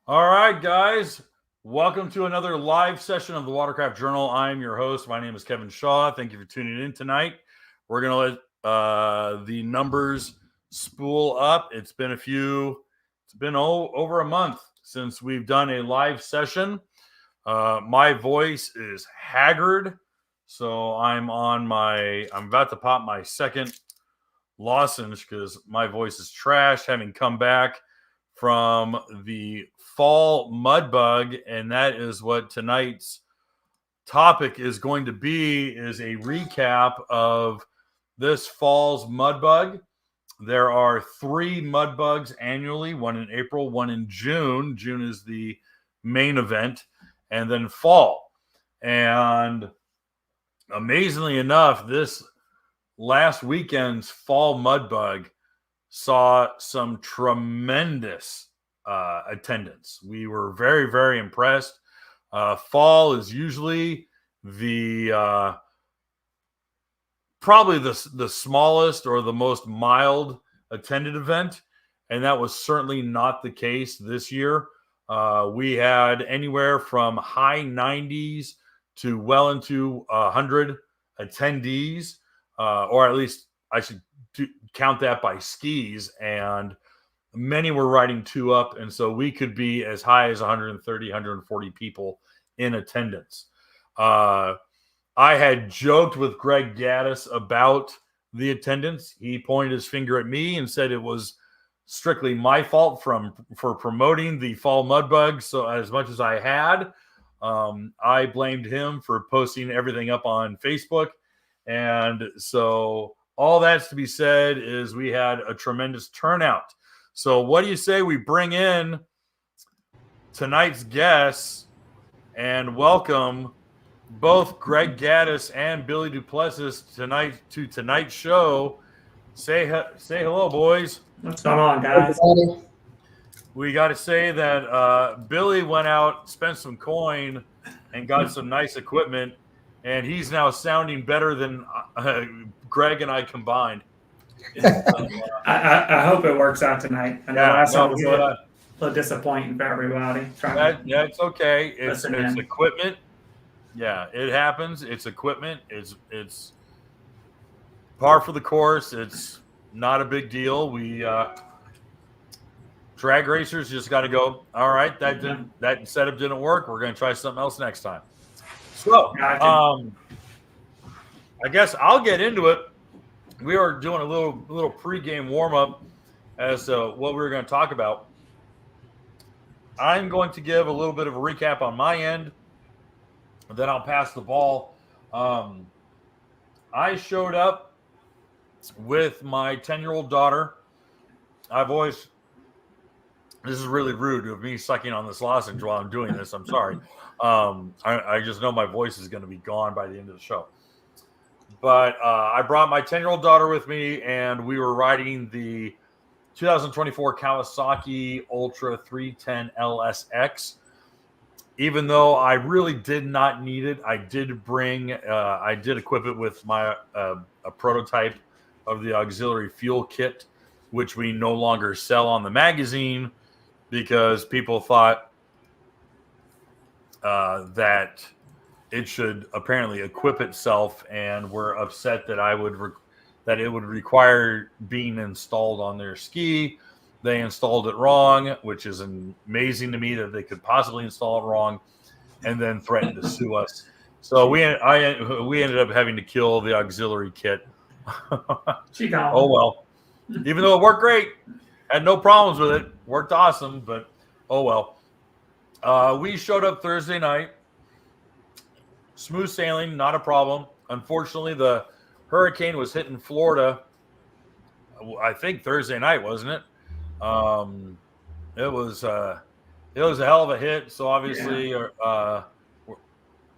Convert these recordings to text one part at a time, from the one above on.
All right, guys. Welcome to another live session of the Watercraft Journal. I'm your host. My name is Kevin Shaw. Thank you for tuning in tonight. We're going to let the numbers spool up. It's been over a month since we've done a live session. My voice is haggard, so I'm about to pop my second lozenge because my voice is trash, having come back from the Fall Mudbug, and that is what tonight's topic is going to be, is a recap of this fall's mudbug. There are 3 mudbugs annually, one in April, one in June. June is the main event, and then fall. And amazingly enough, this last weekend's fall mudbug saw some tremendous attendance. We were very, very impressed. Fall is usually the probably the smallest or the most mild attended event, and that was certainly not the case this year. We had anywhere from high 90s to well into 100 attendees, or at least I should count that by skis, and many were riding 2 up, and so we could be as high as 130, 140 people in attendance. I had joked with Greg Gaddis about the attendance. He pointed his finger at me and said it was strictly my fault for promoting the Fall Mudbug. So as much as I had, I blamed him for posting everything up on Facebook. And so all that's to be said is we had a tremendous turnout. So what do you say we bring in tonight's guests and welcome both Greg Gaddis and Billy Duplessis to tonight's show. Say hello, boys. What's going on, guys? We got to say that Billy went out, spent some coin, and got some nice equipment, and he's now sounding better than Greg and I combined. I hope it works out tonight. I know last time was a little disappointing for everybody. It's okay. It's equipment. Yeah, it happens. It's equipment. It's par for the course. It's not a big deal. We drag racers just got to go, all right, that setup didn't work. We're going to try something else next time. So, I guess I'll get into it. We are doing a little pregame warm-up as to what we were going to talk about. I'm going to give a little bit of a recap on my end. Then I'll pass the ball. I showed up with my 10-year-old daughter. This is really rude of me sucking on this lozenge while I'm doing this. I'm sorry. I just know my voice is going to be gone by the end of the show. But I brought my 10-year-old daughter with me, and we were riding the 2024 Kawasaki Ultra 310 LSX. Even though I really did not need it, I did equip it with my a prototype of the auxiliary fuel kit, which we no longer sell on the magazine because people thought that it should apparently equip itself, and were upset that that it would require being installed on their ski. They installed it wrong, which is amazing to me that they could possibly install it wrong, and then threatened to sue us. So we ended up having to kill the auxiliary kit. Oh well. Even though it worked great, had no problems with it, worked awesome, but oh well. We showed up Thursday night. Smooth sailing, not a problem. Unfortunately, the hurricane was hitting Florida, I think Thursday night, wasn't it? It was a hell of a hit. So obviously,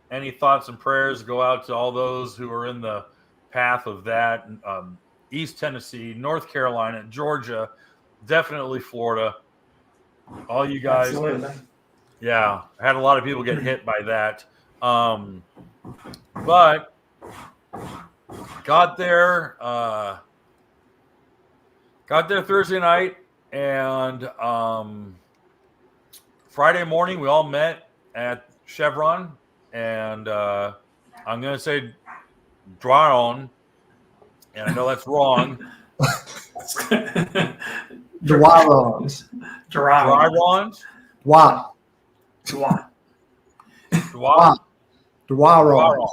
any thoughts and prayers go out to all those who are in the path of that. East Tennessee, North Carolina, Georgia, definitely Florida. All you guys. Absolutely. Yeah, I had a lot of people get hit by that. But got there Thursday night, and Friday morning, we all met at Chevron, and I'm going to say Dryron, and I know that's wrong. Dwyrons. Dryrons? Dwyrons.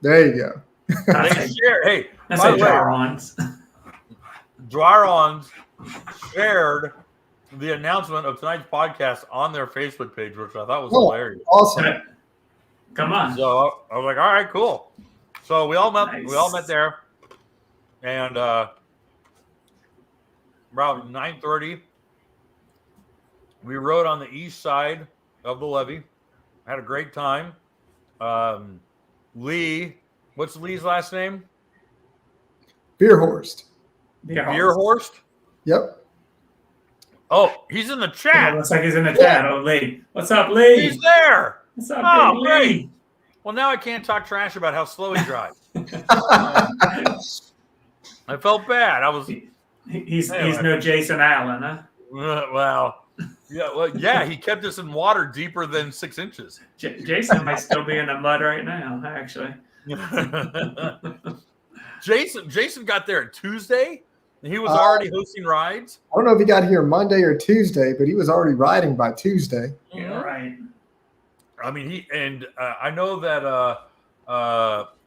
There you go. They share. Hey, by the way, Dryrons shared the announcement of tonight's podcast on their Facebook page, which I thought was hilarious. Awesome. Come on. So I was like, all right, cool. So we all met. Nice. We all met there, and around 9:30, we rode on the east side of the levee. Had a great time. Lee, what's Lee's last name? Beerhorst. Beerhorst? Yep. Oh, he's in the chat. Yeah, looks like he's in the chat. Oh, Lee. What's up, Lee? He's there. What's up, Lee? Well, now I can't talk trash about how slow he drives. I felt bad. I was. He's no Jason Allen, huh? Well, yeah. He kept us in water deeper than 6 inches. Jason might still be in the mud right now, actually. Jason got there Tuesday. He was already hosting rides. I don't know if he got here Monday or Tuesday, but he was already riding by Tuesday. Yeah, right. I mean, I know that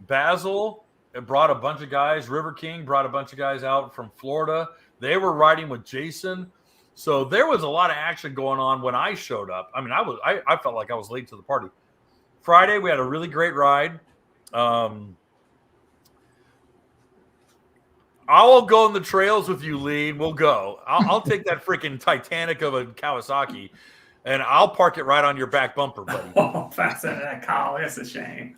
Basil brought a bunch of guys. River King brought a bunch of guys out from Florida. They were riding with Jason. So there was a lot of action going on when I showed up. I mean, I felt like I was late to the party. Friday, we had a really great ride. I'll go on the trails with you, Lee. We'll go. I'll take that freaking Titanic of a Kawasaki, and I'll park it right on your back bumper, buddy. Oh, faster that Kyle. That's a shame.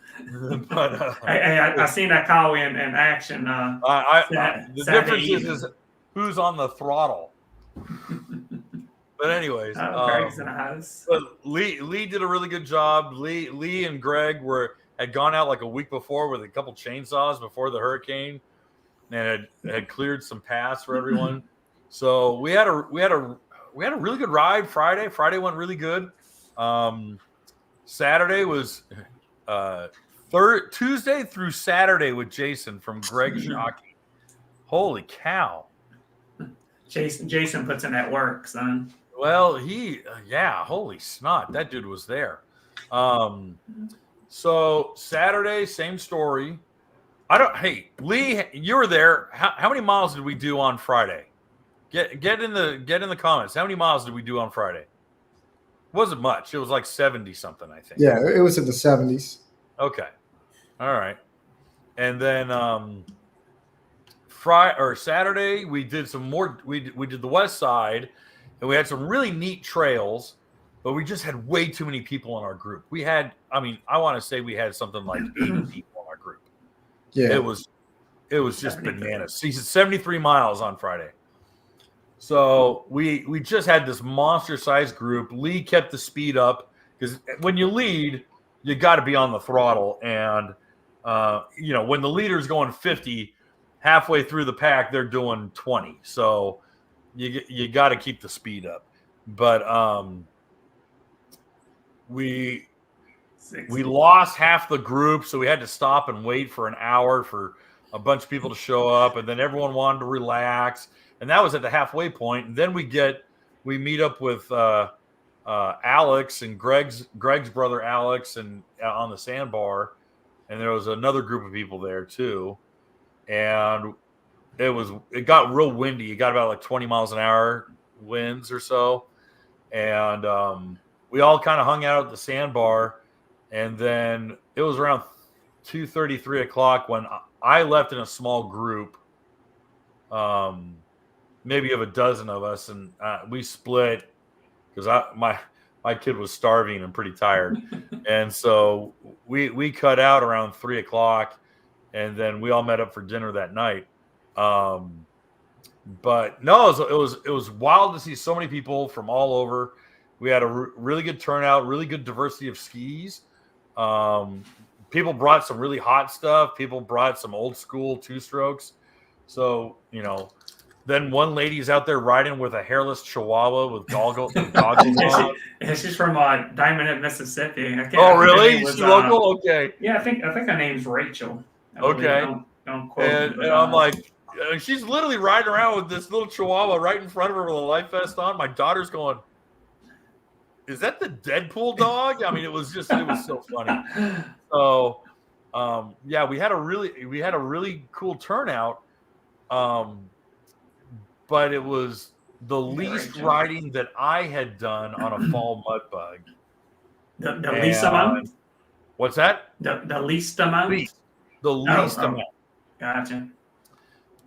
But, I seen that Kyle in action. The difference is who's on the throttle. But anyways, Greg's in the house. But Lee did a really good job. Lee and Greg had gone out like a week before with a couple chainsaws before the hurricane, and had cleared some paths for everyone. So we had a really good ride Friday. Friday went really good. Saturday was Tuesday through Saturday with Jason from Greg Shockey. Holy cow. Jason puts in that work, son. Well, holy snot. That dude was there. So Saturday, same story. Hey, Lee, you were there. How many miles did we do on Friday? Get in the comments. How many miles did we do on Friday? It wasn't much. It was like 70 something, I think. Yeah, it was in the 70s. Okay. All right. And then Saturday we did some more. We did the west side, and we had some really neat trails, but we just had way too many people in our group. We had, I want to say we had something like 80 people in our group. Yeah, it was just bananas. He said 73 miles on Friday. So we just had this monster sized group. Lee kept the speed up because when you lead, you got to be on the throttle. And when the leader's going 50, halfway through the pack they're doing 20. So you got to keep the speed up. But we lost half the group, so we had to stop and wait for an hour for a bunch of people to show up, and then everyone wanted to relax, and that was at the halfway point. And then we meet up with Alex and Greg's brother Alex, and on the sandbar, and there was another group of people there too, and it got real windy. It got about like 20 miles an hour winds or so, and we all kind of hung out at the sandbar. And then it was around 2:30, 3 o'clock when I left in a small group, maybe of a dozen of us, and we split because my kid was starving and pretty tired, and so we cut out around 3 o'clock, and then we all met up for dinner that night. But no, it was wild to see so many people from all over. We had a really good turnout, really good diversity of skis. People brought some really hot stuff. People brought some old school 2-strokes. So, Then one lady's out there riding with a hairless chihuahua with goggles on. She's from Diamond Head, Mississippi. Oh, really? She's local? Okay. Yeah, I think her name's Rachel. Okay. Don't quote me, and I'm like, she's literally riding around with this little chihuahua right in front of her with a life vest on. My daughter's going, is that the Deadpool dog? I mean, it was so funny. So, yeah, we had a really cool turnout. But it was the least riding that I had done on a Fall Mudbug. The least amount? What's that? The least amount? The least amount. Gotcha.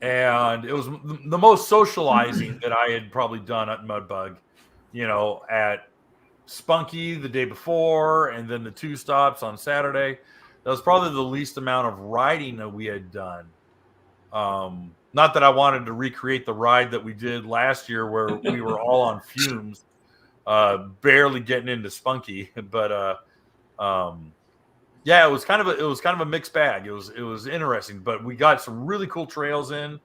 And it was the most socializing that I had probably done at Mudbug. At Spunky the day before, and then the 2 stops on Saturday. That was probably the least amount of riding that we had done. Not that I wanted to recreate the ride that we did last year where we were all on fumes, barely getting into Spunky. But yeah, it was kind of a mixed bag. It was interesting, but we got some really cool trails in,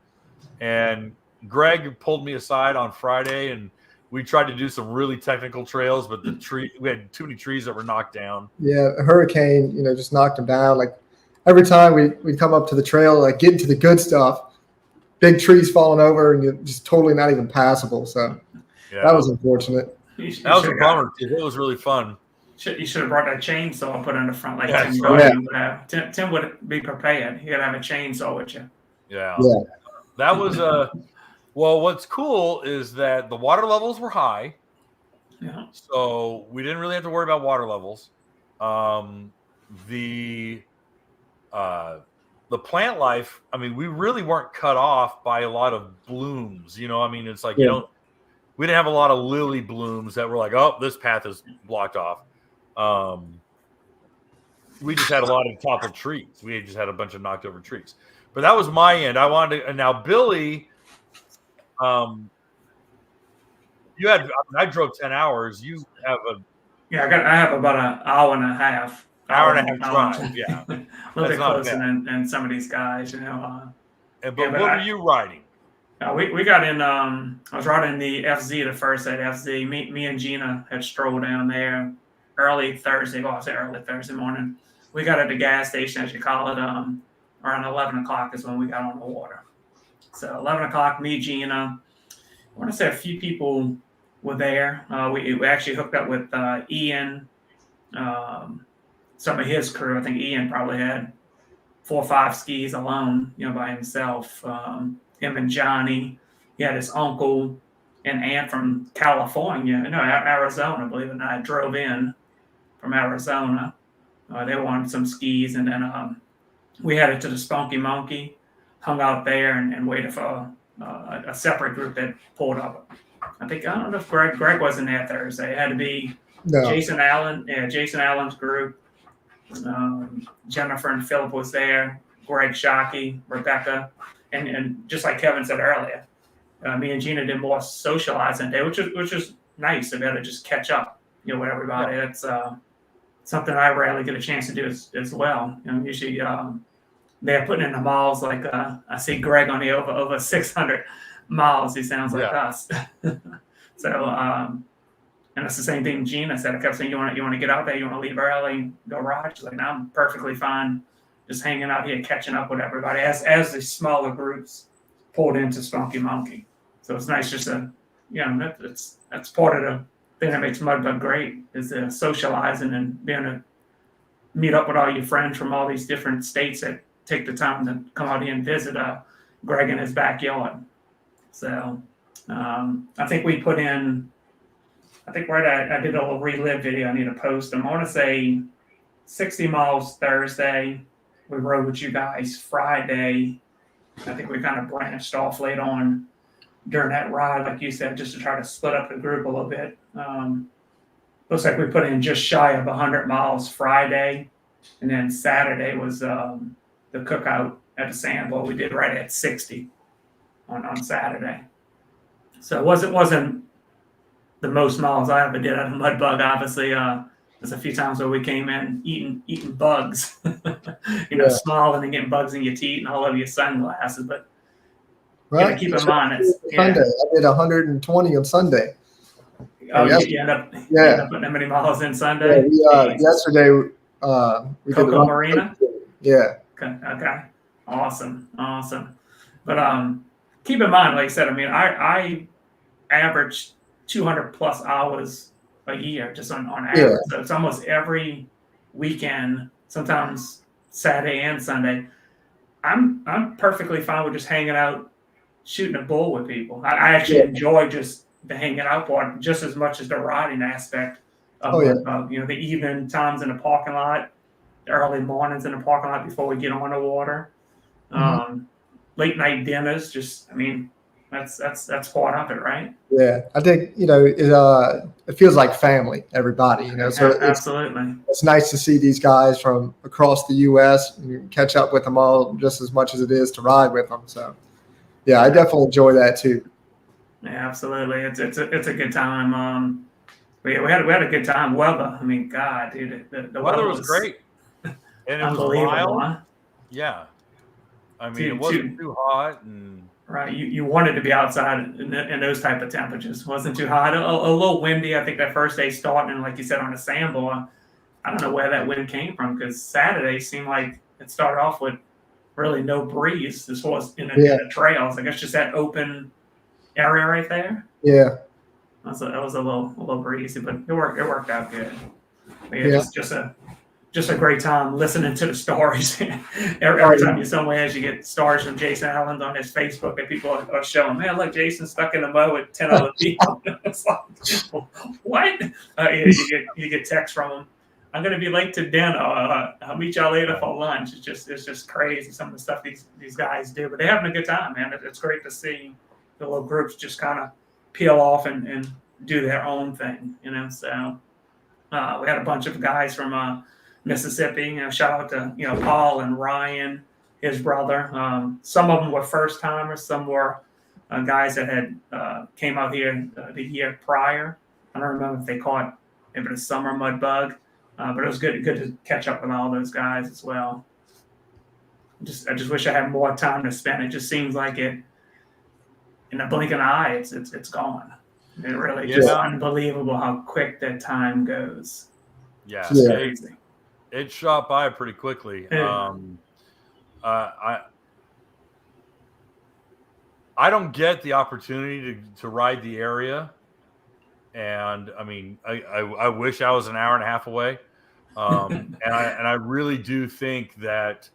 and Greg pulled me aside on Friday, and we tried to do some really technical trails, but we had too many trees that were knocked down. Yeah, a hurricane, just knocked them down. Like every time we'd come up to the trail, like getting to the good stuff, big trees falling over and you're just totally not even passable. So that was unfortunate. That was a bummer. It was really fun. You should have brought that chainsaw and put it in the front like Tim would. Tim would be prepared. You got to have a chainsaw with you. Yeah. That was well, what's cool is that the water levels were high. Yeah. So we didn't really have to worry about water levels. The plant life, I mean, we really weren't cut off by a lot of blooms. I mean, it's like we didn't have a lot of lily blooms that were like, oh, this path is blocked off. We just had a lot of toppled trees. We just had a bunch of knocked over trees. But that was my end. I wanted to, and now Billy, I drove 10 hours. You have I have about an hour and a half. Hour and a half drive, yeah. A little bit closer than some of these guys, But what were you riding? We got in. I was riding the FZ the first at FZ. Me and Gina had strolled down there early Thursday. Well, I say early Thursday morning. We got at the gas station, as you call it. Around 11 o'clock is when we got on the water. So 11 o'clock, me, Gina. I want to say a few people were there. We actually hooked up with Ian. Some of his crew. I think Ian probably had 4 or 5 skis alone, by himself. Him and Johnny. He had his uncle and aunt from California, Arizona, believe it or not. I drove in from Arizona. They wanted some skis, and then we headed to the Spunky Monkey, hung out there, and waited for a separate group that pulled up. I don't know if Greg wasn't there Thursday. It had to be Jason Allen. Yeah, Jason Allen's group. Jennifer and Philip was there. Greg Shockey, Rebecca, and just like Kevin said earlier, me and Gina did more socializing today, which is nice to be able to just catch up, with everybody. It's something I rarely get a chance to do as well. Usually they're putting in the miles. Like I see Greg on the over 600 miles. He sounds like us. So. And it's the same thing Gina said. I kept saying, you want to get out there? You want to leave early, go ride? She's like, no, I'm perfectly fine just hanging out here, catching up with everybody as the smaller groups pulled into Spunky Monkey. So it's nice just to, that's part of the thing that makes Mudbug great is the socializing and being able to meet up with all your friends from all these different states that take the time to come out here and visit Greg in his backyard. So I think we put in, I did a little relive video I need to post. I want to say 60 miles Thursday. We rode with you guys Friday. I think we kind of branched off late on during that ride, like you said, just to try to split up the group a little bit. Looks like we put in just shy of 100 miles Friday. And then Saturday was the cookout at the Sandbowl. We did right at 60 on Saturday. So it wasn't the most miles I ever did out of Mudbug. Obviously, there's a few times where we came in eating bugs, smiling and getting bugs in your teeth and all over your sunglasses. But Right. keep in mind it's Sunday. I did 120 on Sunday. Oh, Yes. you end up Yeah. putting that many miles in Yeah, Sunday. yesterday we did the Cocoa Marina. Yeah. Okay. Awesome. But keep in mind, like I said, I mean, I average 200 plus hours a year just on average. Yeah. So it's almost every weekend, sometimes Saturday and Sunday. I'm perfectly fine with just hanging out, shooting a bull with people. I actually enjoy just the hanging out part just as much as the riding aspect of the evening times in the parking lot, the early mornings in the parking lot before we get on the water, late night dinners. Just, I mean, that's part of it, right? Yeah, I think it feels like family, everybody. So Absolutely. it's nice to see these guys from across the U.S. and you catch up with them all just as much as it is to ride with them. So, yeah, I definitely enjoy that too. Yeah, absolutely. It's a good time. We had a good time. Weather, I mean, God, dude, the weather was great, and it was unbelievable, mild. huh? Yeah, I mean, it wasn't too hot, and right. You wanted to be outside in those type of temperatures. It wasn't too hot. A little windy. I think that first day starting, and like you said, on the sandbar, I don't know where that wind came from because Saturday seemed like it started off with really no breeze as far as in the trails. I guess just that open area right there. Yeah. That was a little breezy, but it worked out good. But yeah, just a great time listening to the stories. every time you're somewhere, you get stories from Jason Allen on his Facebook that people are showing. Man, look, Jason's stuck in the mud with 10 other people. It's like, what? You get texts from him. I'm gonna be late to dinner. I'll meet y'all later for lunch. It's just crazy some of the stuff these guys do, but they're having a good time, man. It's great to see the little groups just kind of peel off and do their own thing, So we had a bunch of guys from Mississippi. Shout out to Paul and Ryan, his brother. Some of them were first timers. Some were guys that had came out here the year prior. I don't remember if they caught maybe the summer mud bug, but it was good to catch up with all those guys as well. I just wish I had more time to spend. It just seems like it. In a blink of an eye, it's gone. It really just unbelievable how quick that time goes. Yeah, crazy. It shot by pretty quickly. Yeah. I don't get the opportunity to ride the area, and I mean, I wish I was an hour and a half away, and I really do think that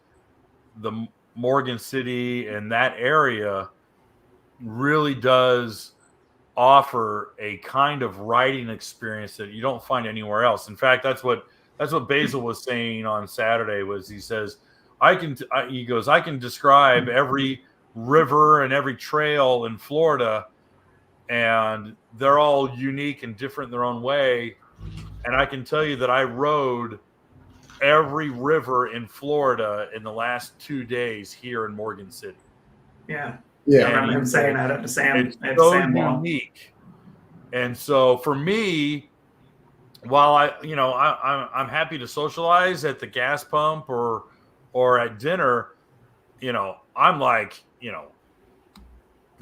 the Morgan City and that area really does offer a kind of riding experience that you don't find anywhere else. In fact, that's what Basil was saying on Saturday. He says, I can describe every river and every trail in Florida, and they're all unique and different in their own way. And I can tell you that I rode every river in Florida in the last 2 days here in Morgan City. Yeah. Yeah. I remember him saying that at the It's so unique. And so for me, while I'm happy to socialize at the gas pump or at dinner, I'm like,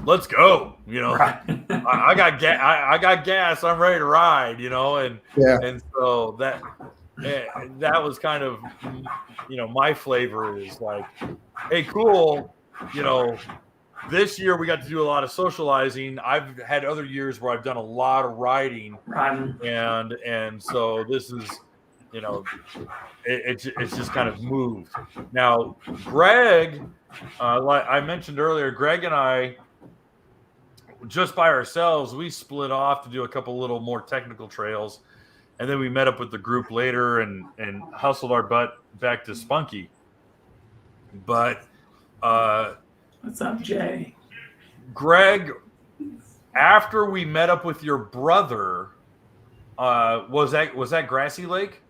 let's go. Right. I got gas. I'm ready to ride. And so that was kind of my flavor is like, hey, cool. This year we got to do a lot of socializing. I've had other years where I've done a lot of riding, and so this is, it's just kind of moved. Now, Greg, like I mentioned earlier, Greg and I, just by ourselves, we split off to do a couple little more technical trails, and then we met up with the group later and hustled our butt back to Spunky. But what's up, Jay? Greg, after we met up with your brother, was that Grassy Lake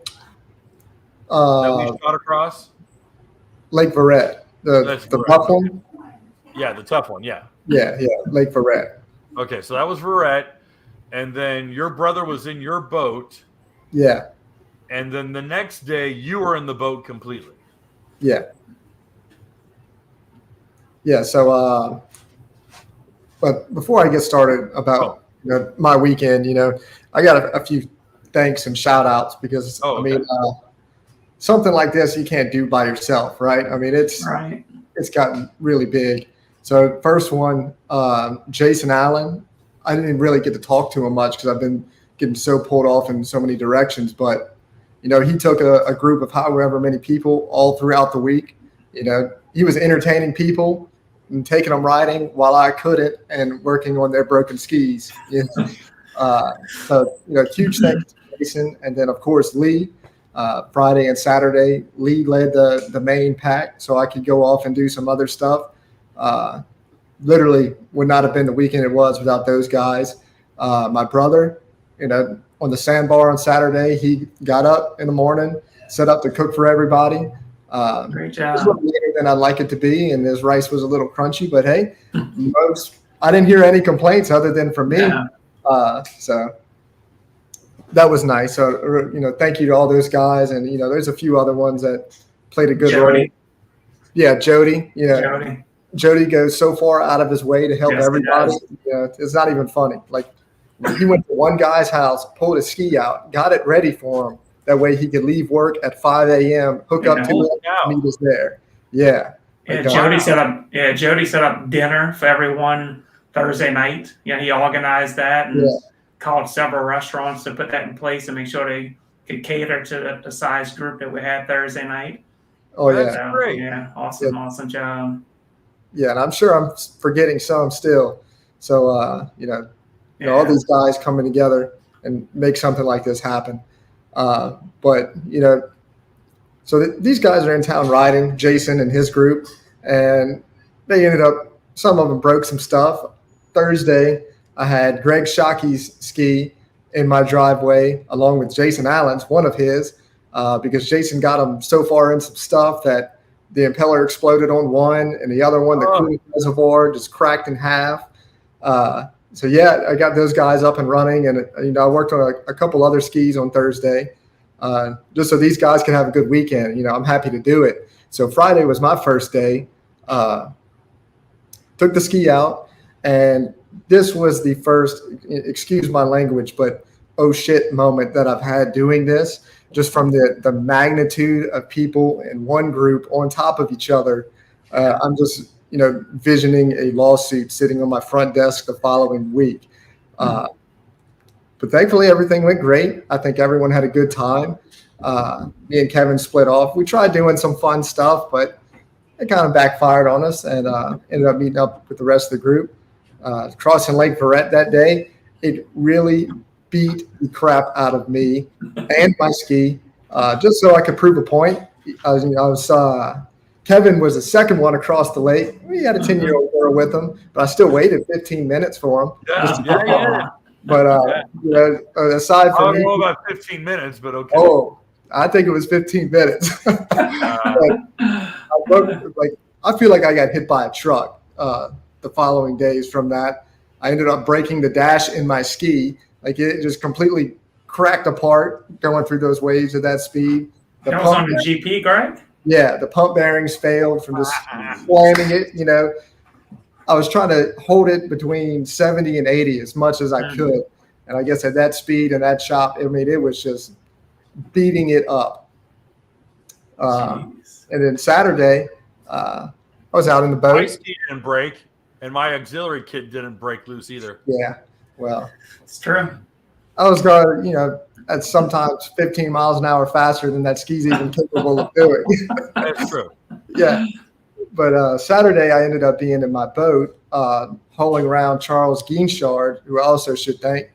that we shot across? Lake Verret, the tough one. Yeah, the tough one. Yeah. Yeah, Lake Verret. Okay, so that was Verret, and then your brother was in your boat. Yeah. And then the next day, you were in the boat completely. Yeah. Yeah. So, but before I get started about my weekend, I got a few thanks and shout outs because I mean, something like this you can't do by yourself, right? I mean, it's gotten really big. So first one, Jason Allen. I didn't really get to talk to him much because I've been getting so pulled off in so many directions. But he took a group of however many people all throughout the week. He was entertaining people and taking them riding while I couldn't and working on their broken skis. So huge thanks to Jason, and then of course Lee. Friday and Saturday, Lee led the main pack, so I could go off and do some other stuff. Literally would not have been the weekend it was without those guys. My brother, on the sandbar on Saturday, he got up in the morning, set up to cook for everybody. Great job. It was a little later than I'd like it to be, and his rice was a little crunchy, but hey, I didn't hear any complaints other than from me. Yeah. So that was nice. So, thank you to all those guys. And, there's a few other ones that played a good role. Yeah, Jody. Jody goes so far out of his way to help everybody. It's not even funny. Like, he went to one guy's house, pulled his ski out, got it ready for him. That way he could leave work at 5 a.m., hook up to it, meet us there. Yeah. Yeah, Jody set up dinner for everyone Thursday night. He organized that and called several restaurants to put that in place and make sure they could cater to the size group that we had Thursday night. Oh, That's yeah. great. Yeah, awesome job. Yeah, and I'm sure I'm forgetting some still. So, all these guys coming together and make something like this happen. But so these guys are in town riding, Jason and his group, and they ended up, some of them broke some stuff. Thursday, I had Greg Shockey's ski in my driveway along with Jason Allen's, one of his, because Jason got him so far in some stuff that the impeller exploded on one, and the other one, the cooling reservoir, just cracked in half. So, yeah, I got those guys up and running, and, I worked on a couple other skis on Thursday just so these guys can have a good weekend. I'm happy to do it. So Friday was my first day. Took the ski out, and this was the first, excuse my language, but oh shit moment that I've had doing this, just from the magnitude of people in one group on top of each other. I'm just, visioning a lawsuit sitting on my front desk the following week. But thankfully everything went great. I think everyone had a good time. Me and Kevin split off. We tried doing some fun stuff, but it kind of backfired on us, and ended up meeting up with the rest of the group. Crossing Lake Verret that day, it really beat the crap out of me and my ski, just so I could prove a point. Kevin was the second one across the lake. We had a 10-year-old girl with him, but I still waited 15 minutes for him. But aside from I don't know about 15 minutes, but okay. Oh, I think it was 15 minutes. I feel like I got hit by a truck the following days from that. I ended up breaking the dash in my ski. Like, it just completely cracked apart going through those waves at that speed. That was on the GP, Greg? Yeah, the pump bearings failed from just slamming it. I was trying to hold it between 70 and 80 as much as I could. And I guess at that speed and that shop, it was just beating it up. And then Saturday, I was out in the boat. My ski didn't break, and my auxiliary kit didn't break loose either. Yeah, well. It's true. I was going, at sometimes 15 miles an hour faster than that ski's even capable of doing. That's true. Yeah. But Saturday, I ended up being in my boat, hauling around Charles Geenshard, who I also should thank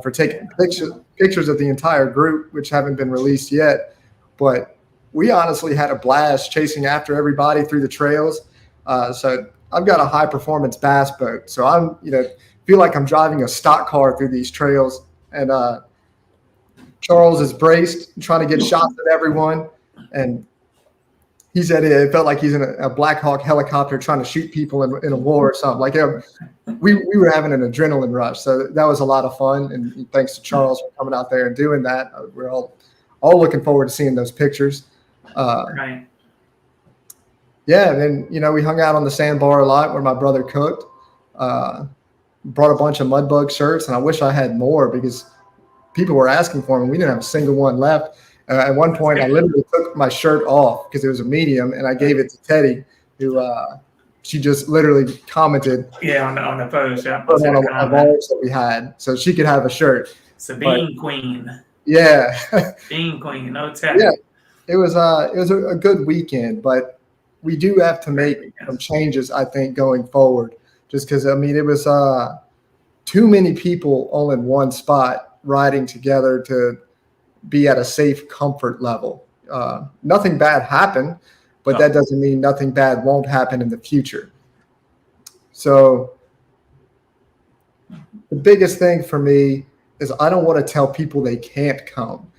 for taking pictures of the entire group, which haven't been released yet. But we honestly had a blast chasing after everybody through the trails. So I've got a high-performance bass boat. So I'm, feel like I'm driving a stock car through these trails. And Charles is braced, trying to get shots at everyone. And he said it felt like he's in a Black Hawk helicopter trying to shoot people in a war or something. Like, we were having an adrenaline rush. So that was a lot of fun. And thanks to Charles for coming out there and doing that. We're all looking forward to seeing those pictures. Right. Yeah, and then we hung out on the sandbar a lot where my brother cooked. Brought a bunch of Mudbug shirts, and I wish I had more because people were asking for them. We didn't have a single one left. At one point, I literally took my shirt off because it was a medium, and I gave it to Teddy, who she just literally commented. Yeah, on the post. Yeah, on a ours that we had, so she could have a shirt. It's a bean queen. Yeah, bean queen. No tech. Yeah, it was a good weekend, but we do have to make some changes, I think, going forward. Just because it was too many people all in one spot riding together to be at a safe comfort level. Nothing bad happened, but that doesn't mean nothing bad won't happen in the future. So the biggest thing for me is I don't want to tell people they can't come,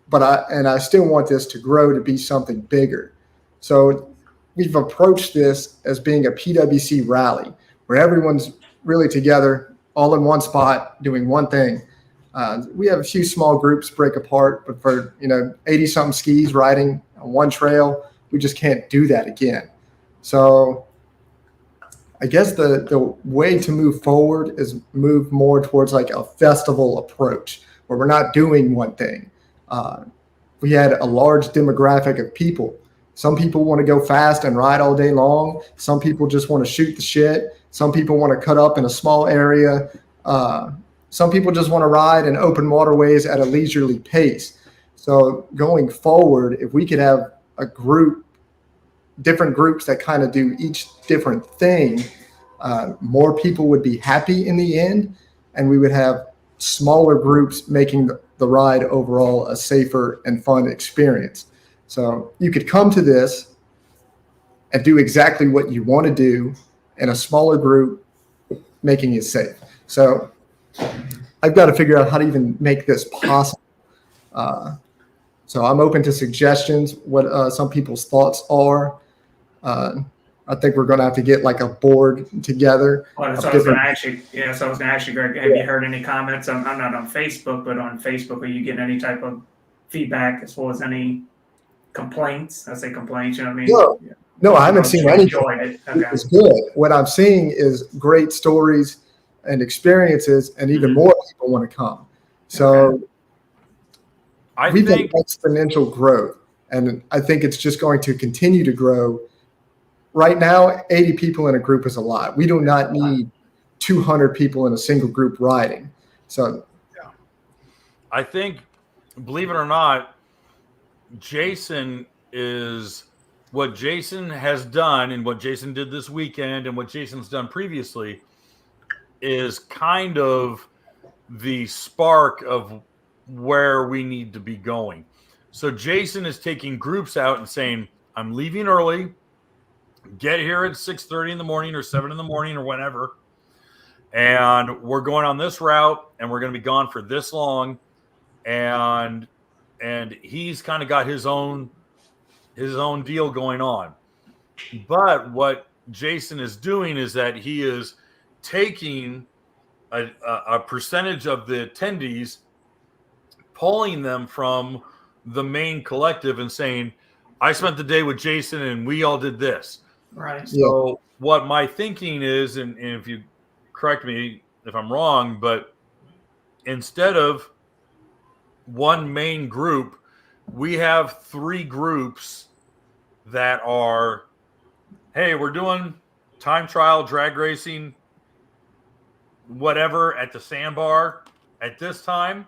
but I still want this to grow to be something bigger. So we've approached this as being a PWC rally where everyone's really together, all in one spot, doing one thing. We have a few small groups break apart, but for 80-something skis riding on one trail, we just can't do that again. So I guess the way to move forward is move more towards like a festival approach where we're not doing one thing. We had a large demographic of people. Some people want to go fast and ride all day long. Some people just want to shoot the shit. Some people want to cut up in a small area. Some people just want to ride in open waterways at a leisurely pace. So going forward, if we could have a group, different groups that kind of do each different thing, more people would be happy in the end, and we would have smaller groups making the ride overall a safer and fun experience. So you could come to this and do exactly what you want to do in a smaller group, making it safe. So I've got to figure out how to even make this possible. So I'm open to suggestions, what some people's thoughts are. I think we're going to have to get like a board together. Well, so I was going to ask you, Greg, have you heard any comments? I'm not on Facebook, but on Facebook, are you getting any type of feedback as far as any complaints? I say complaints, you know what I mean? No, I haven't seen anything. It. Okay. It's good. What I'm seeing is great stories and experiences, and even more people want to come. So we've had exponential growth, and I think it's just going to continue to grow. Right now, 80 people in a group is a lot. We do not need 200 people in a single group riding. So I think, believe it or not, Jason is what Jason has done, and what Jason did this weekend and what Jason's done previously is kind of the spark of where we need to be going. So Jason is taking groups out and saying, I'm leaving early, get here at 6:30 in the morning or 7 in the morning or whenever, and we're going on this route and we're going to be gone for this long. And he's kind of got his own deal going on. But what Jason is doing is that he is taking a percentage of the attendees, pulling them from the main collective and saying, I spent the day with Jason and we all did this. Right. So what my thinking is, and if you correct me if I'm wrong, but instead of one main group, we have 3 groups that are, hey, we're doing time trial, drag racing, whatever at the sandbar at this time.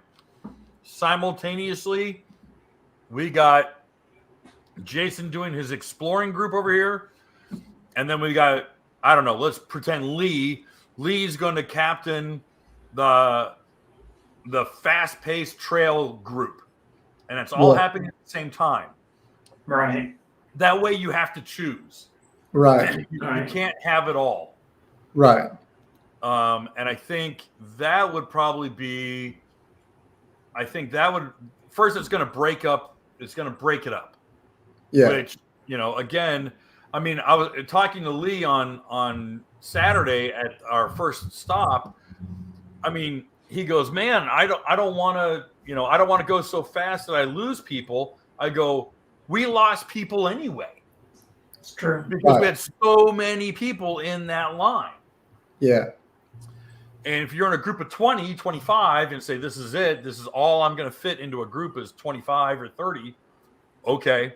Simultaneously, we got Jason doing his exploring group over here. And then we got, I don't know, let's pretend Lee. Lee's going to captain the fast-paced trail group. And it's all happening at the same time. Right. That way you have to choose. Right. You can't have it all. Right. And I think that would probably be, first it's going to break it up. Yeah. Which, again, I mean, I was talking to Lee on Saturday at our first stop. I mean, he goes, man, I don't want to go so fast that I lose people. I go, we lost people anyway. It's true. because we had so many people in that line. Yeah. And if you're in a group of 20, 25 and say, this is it, this is all I'm going to fit into a group is 25 or 30. Okay.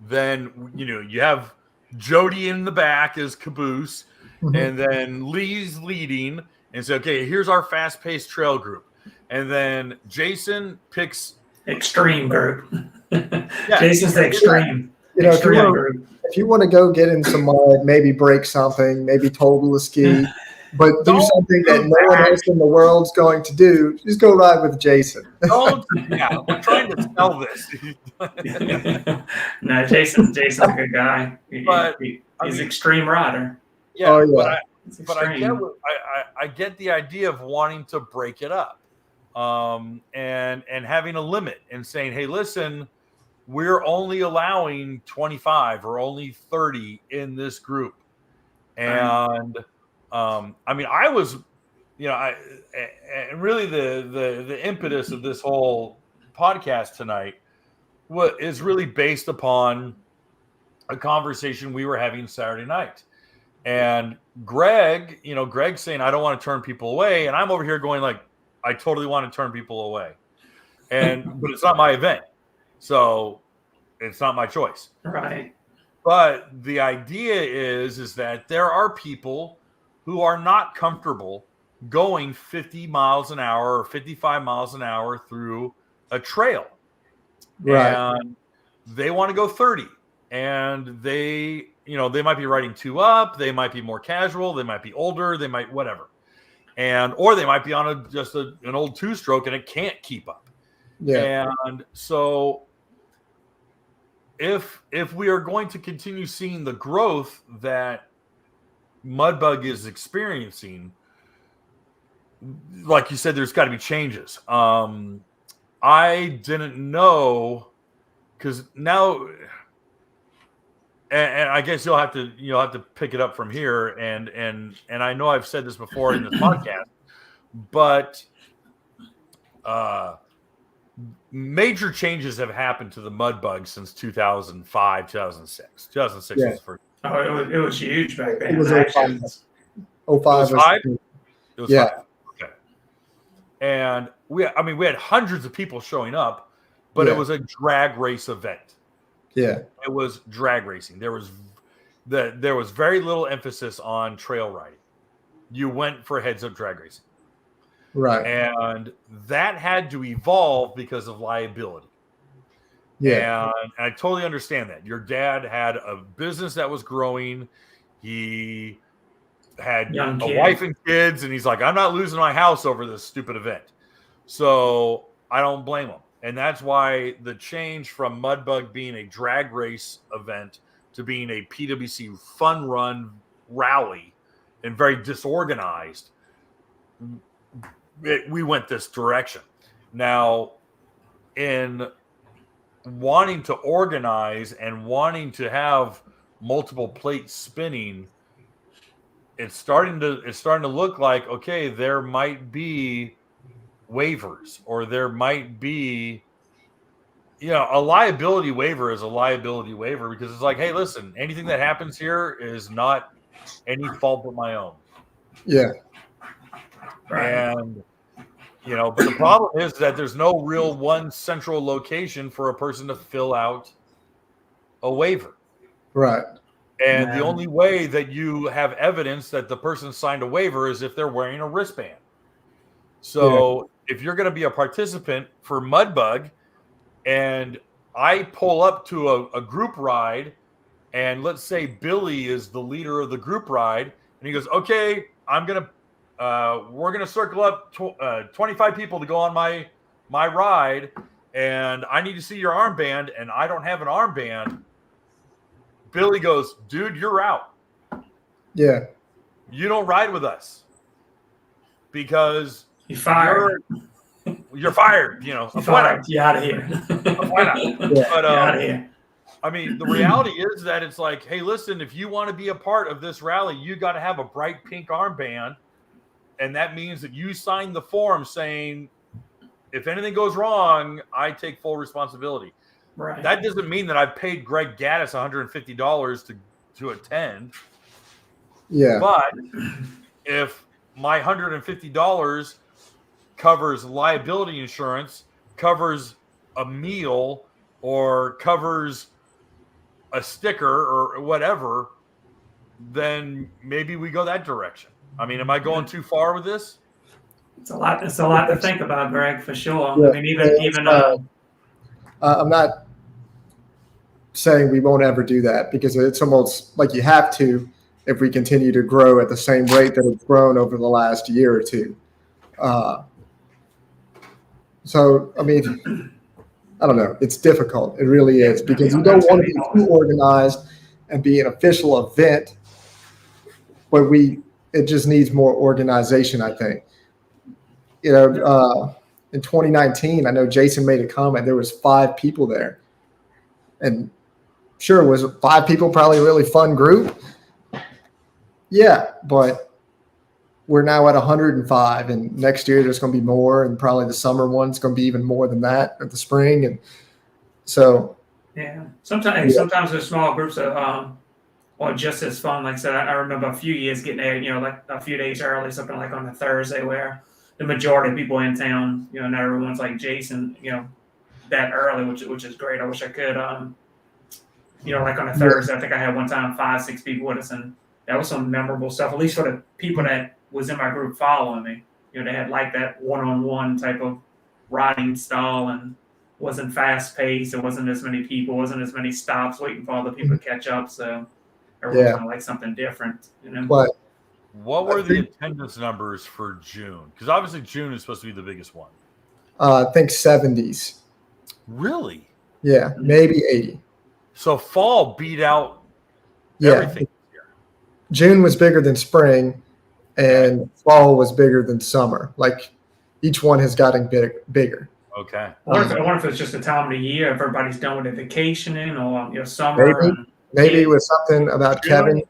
Then, you have Jody in the back as caboose, and then Lee's leading and say, okay, here's our fast-paced trail group. And then Jason picks extreme group. Yeah. Jason's the extreme. If you want to go get in some mud, maybe break something, maybe total a ski, but do something that no one else in the world's going to do, just go ride with Jason. We're trying to sell this. No, Jason's a good guy. He's extreme rider. Yeah, but I get the idea of wanting to break it up, and having a limit and saying, hey, listen, we're only allowing 25 or only 30 in this group. And I was, and really the impetus of this whole podcast tonight is really based upon a conversation we were having Saturday night. And Greg's saying, I don't want to turn people away. And I'm over here going like, I totally want to turn people away. But it's not my event. So it's not my choice. Right. But the idea is that there are people who are not comfortable going 50 miles an hour or 55 miles an hour through a trail. Right. And they want to go 30. And they might be riding 2 up. They might be more casual. They might be older. They might whatever. Or they might be on an old 2-stroke and it can't keep up. Yeah. And so if we are going to continue seeing the growth that Mudbug is experiencing, like you said, there's got to be changes. I didn't know, because now, and I guess you'll have to pick it up from here. And I know I've said this before in this podcast, but major changes have happened to the Mudbug since 2005, 2006. 2006 was the first. Oh, it was huge back then. It was 05. 05 was 5? It was 5. Okay. And we had hundreds of people showing up, but it was a drag race event. Yeah. It was drag racing. There was very little emphasis on trail riding. You went for heads-up drag racing. Right. And that had to evolve because of liability. Yeah. And I totally understand that. Your dad had a business that was growing. He had a wife and kids, and he's like, I'm not losing my house over this stupid event. So I don't blame him. And that's why the change from Mudbug being a drag race event to being a PWC fun run rally and very disorganized, we went this direction. Now, in wanting to organize and wanting to have multiple plates spinning, it's starting to look like, okay, there might be waivers, or there might be, a liability waiver is a liability waiver, because it's like, hey, listen, anything that happens here is not any fault but my own. Yeah. And but the problem is that there's no real one central location for a person to fill out a waiver. Right. And the only way that you have evidence that the person signed a waiver is if they're wearing a wristband. So if you're going to be a participant for Mudbug, and I pull up to a group ride, and let's say Billy is the leader of the group ride, and he goes, okay, we're going to circle up 25 people to go on my ride, and I need to see your armband, and I don't have an armband. Billy goes, dude, you're out. Yeah. You don't ride with us because you're fired. You're fired. You're fired. You're out of here. Why not? But out of here. I mean, the reality is that it's like, hey, listen, if you want to be a part of this rally, you got to have a bright pink armband. And that means that you sign the form saying, if anything goes wrong, I take full responsibility. Right. That doesn't mean that I've paid Greg Gaddis $150 to attend. Yeah. But if my $150 covers liability insurance, covers a meal, or covers a sticker or whatever, then maybe we go that direction. I mean, am I going too far with this? It's a lot. It's a lot to think about, Greg, for sure. Yeah. I mean, even I'm not saying we won't ever do that, because it's almost like you have to if we continue to grow at the same rate that it's grown over the last year or two. So, I mean, I don't know. It's difficult. It really is, because you don't want to be too organized and be an official event, but it just needs more organization, I think. You know, in 2019, I know Jason made a comment. There was 5 people there, and sure, was 5 people probably a really fun group? Yeah, but we're now at 105, and next year there's going to be more, and probably the summer one's going to be even more than that at the spring, and so. Yeah, sometimes there's small groups of or just as fun. Like I said, I remember a few years getting there, like a few days early, something like on a Thursday, where the majority of people in town, not everyone's like Jason, that early, which is great. I wish I could, like on a Thursday, I think I had one time 5-6 people with us, and that was some memorable stuff, at least for the people that was in my group following me. They had like that one-on-one type of riding style, and wasn't fast paced. There wasn't as many people, wasn't as many stops waiting for other people to catch up. So everyone's kind of like something different, But what were the attendance numbers for June? Because obviously June is supposed to be the biggest one. I think 70s. Really? Yeah, maybe 80. So fall beat out everything. June was bigger than spring, and fall was bigger than summer. Like, each one has gotten bigger. Okay. I wonder if it's just the time of the year, if everybody's done with the vacationing, or summer. Maybe it was something about Kevin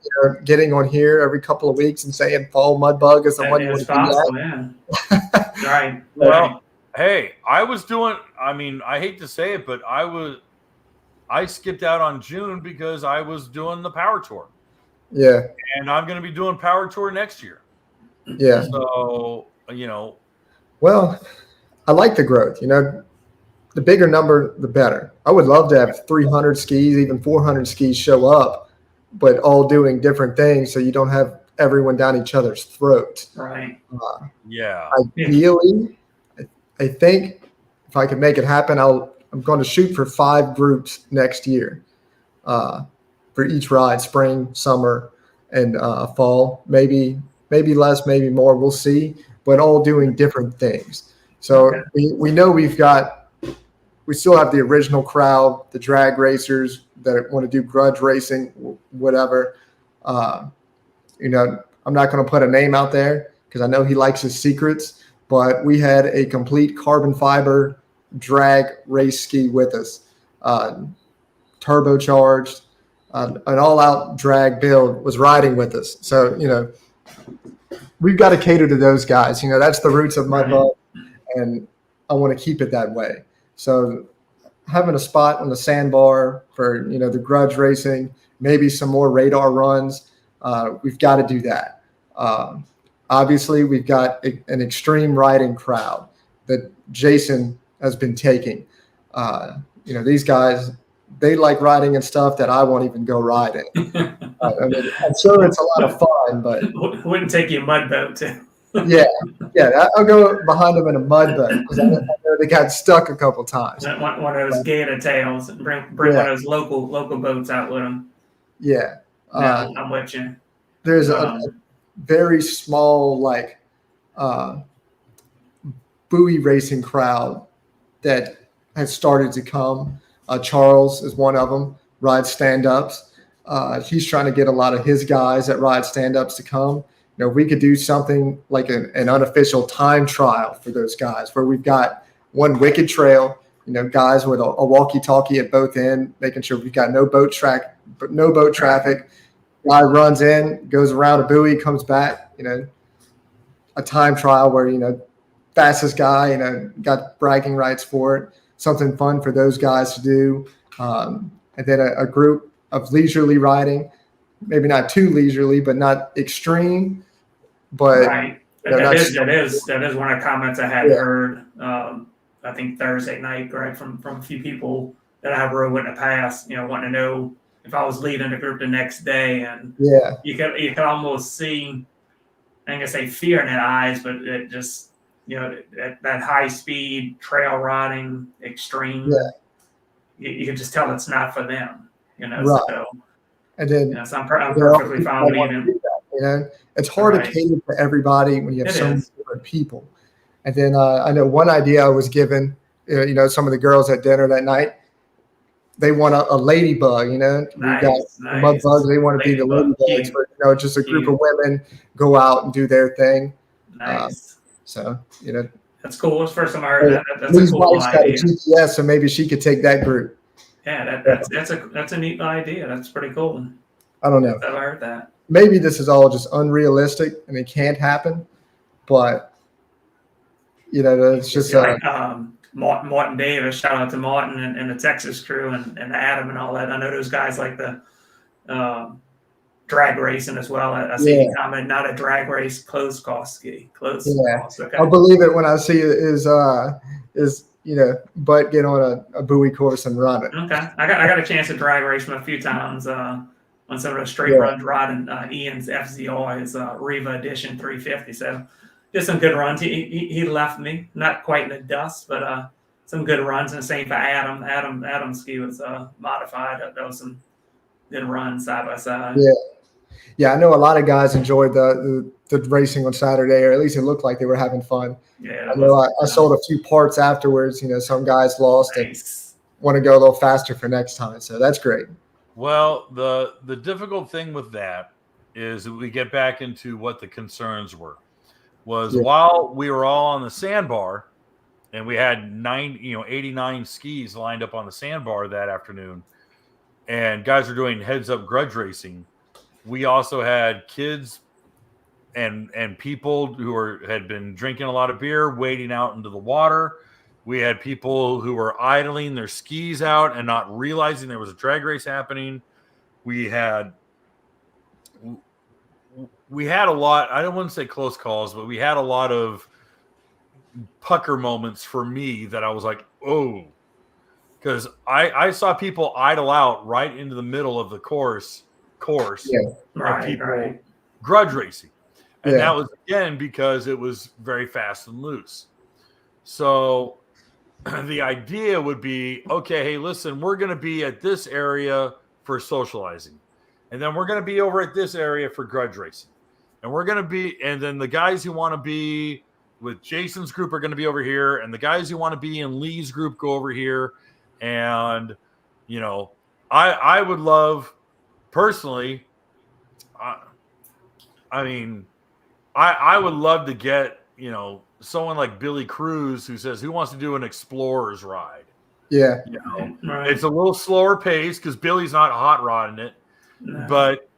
getting on here every couple of weeks and saying Fall Mudbug is the one you want to possible, do that. Yeah. Right. Well, hey, I was doing. I mean, I hate to say it, but I skipped out on June because I was doing the Power Tour. Yeah. And I'm going to be doing Power Tour next year. Yeah. So, Well, I like the growth. The bigger number, the better. I would love to have 300 skis, even 400 skis show up, but all doing different things, so you don't have everyone down each other's throats. Right. Yeah. Ideally, I think if I can make it happen, I'm going to shoot for 5 groups next year for each ride, spring, summer, and fall. Maybe less, maybe more. We'll see, but all doing different things. So we know we still have the original crowd, the drag racers that want to do grudge racing, whatever. I'm not going to put a name out there because I know he likes his secrets, but we had a complete carbon fiber drag race ski with us, turbocharged, an all-out drag build was riding with us. So, we've got to cater to those guys. That's the roots of Mudbug, and I want to keep it that way. So having a spot on the sandbar for, the grudge racing, maybe some more radar runs, we've got to do that. Obviously, we've got an extreme riding crowd that Jason has been taking. These guys, they like riding and stuff that I won't even go riding. I'm sure it's a lot of fun, but wouldn't take you a mud boat too. yeah, I'll go behind them in a mud boat because I know they got stuck a couple times. One of those gator tails, and bring one of those local boats out with them. Yeah, I'm with you. There's a very small buoy racing crowd that has started to come. Charles is one of them. Rides stand-ups. He's trying to get a lot of his guys that ride stand-ups to come. We could do something like an unofficial time trial for those guys where we've got one wicked trail, guys with a walkie-talkie at both ends, making sure we've got no boat traffic. Guy runs in, goes around a buoy, comes back, a time trial where, fastest guy, got bragging rights for it, something fun for those guys to do. And then a group of leisurely riding, maybe not too leisurely, but not extreme. But right. you know, That not is one of the comments I had heard. I think Thursday night, Greg, from a few people that I rode with in the past. Wanting to know if I was leading the group the next day, and yeah, you could almost see, I'm gonna say fear in their eyes, but it just that high speed trail riding extreme. yeah, You can just tell it's not for them. right. So And then so I'm there are perfectly people fine that with want to even. do that. You know, it's hard to Right. cater to everybody when you have It so many is. different people. And then I know one idea I was given. Some of the girls at dinner that night, they want a ladybug. We've got the mud Nice. bugs. They want to be the Ladybug, ladybugs, cute, but just a group of women go out and do their thing. nice. So That's cool. It's the first time I heard that. That's a Lee's cool wife's got a idea. GPS, so maybe she could take that group. Yeah, that's a neat idea. That's pretty cool. I don't know. I've never heard that. Maybe this is all just unrealistic and it can't happen, but it's just Like Martin Davis. Shout out to Martin and the Texas crew and Adam and all that. I know those guys like the drag racing as well. I see you comment, not a drag race, closed cost ski. Closed cost. Okay. I'll believe it when I see his butt get on a buoy course and run it. Okay. I got a chance to drag race him a few times on some of the straight runs riding Ian's FZR, his Riva Edition 350. So did some good runs. He left me, not quite in the dust, but some good runs. And the same for Adam. Adam's ski was modified. That was some good runs side by side. Yeah, I know a lot of guys enjoyed the racing on Saturday, or at least it looked like they were having fun. Yeah, I know I sold a few parts afterwards. Some guys lost and want to go a little faster for next time. So that's great. Well, the difficult thing with that is that we get back into what the concerns were. While we were all on the sandbar and we had 89 skis lined up on the sandbar that afternoon, and guys are doing heads-up grudge racing, we also had kids and people who had been drinking a lot of beer wading out into the water. We had people who were idling their skis out and not realizing there was a drag race happening. We had a lot, I don't want to say close calls, but we had a lot of pucker moments for me that I was like, oh, because I saw people idle out right into the middle of the course of people grudge racing. And that was, again, because it was very fast and loose. So the idea would be, okay, hey, listen, we're going to be at this area for socializing. And then we're going to be over at this area for grudge racing. And then the guys who want to be with Jason's group are going to be over here. And the guys who want to be in Lee's group go over here. And, I would love, personally, I would love to get, someone like Billy Cruz who says, who wants to do an explorer's ride? Yeah. It's a little slower pace because Billy's not hot rodding it. No. But,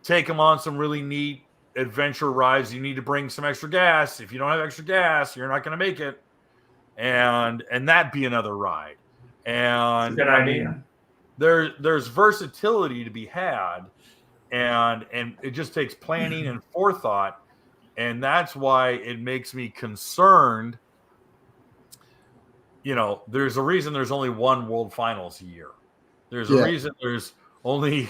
take them on some really neat adventure rides. You need to bring some extra gas. If you don't have extra gas, you're not going to make it. And that be another ride. And good idea. There's versatility to be had, and it just takes planning and forethought, and that's why it makes me concerned. There's a reason there's only one World Finals a year. There's a reason there's only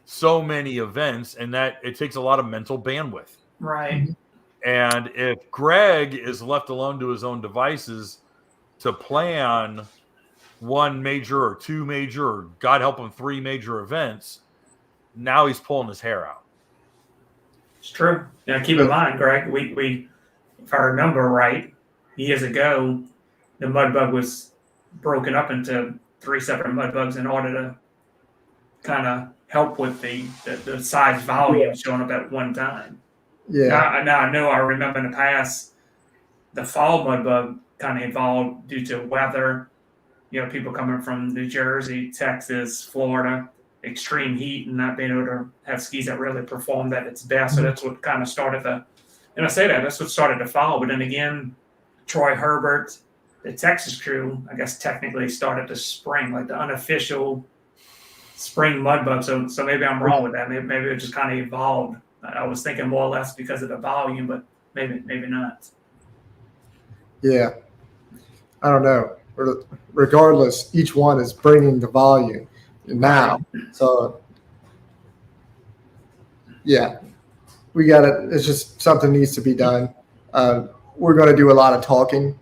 so many events, and that it takes a lot of mental bandwidth. Right. And if Greg is left alone to his own devices to plan one major or two major, or God help him, 3 major events, now he's pulling his hair out. It's true. Now, keep in mind, Greg, we if I remember right, years ago, the Mudbug was broken up into 3 separate Mudbugs in order to kind of help with the size volume showing up at one time. Yeah. Now I know I remember in the past, the Fall Mudbug kind of evolved due to weather. People coming from New Jersey, Texas, Florida, extreme heat, and not being able to have skis that really performed at its best. So that's what kind of started that's what started the fall. But then again, Troy Herbert, the Texas crew, I guess technically started the spring, like the unofficial spring mudbug. So maybe I'm wrong with that. Maybe it just kind of evolved. I was thinking more or less because of the volume, but maybe not. Yeah, I don't know. Regardless, each one is bringing the volume now. Right. So yeah, we got it. It's just something needs to be done. We're going to do a lot of talking.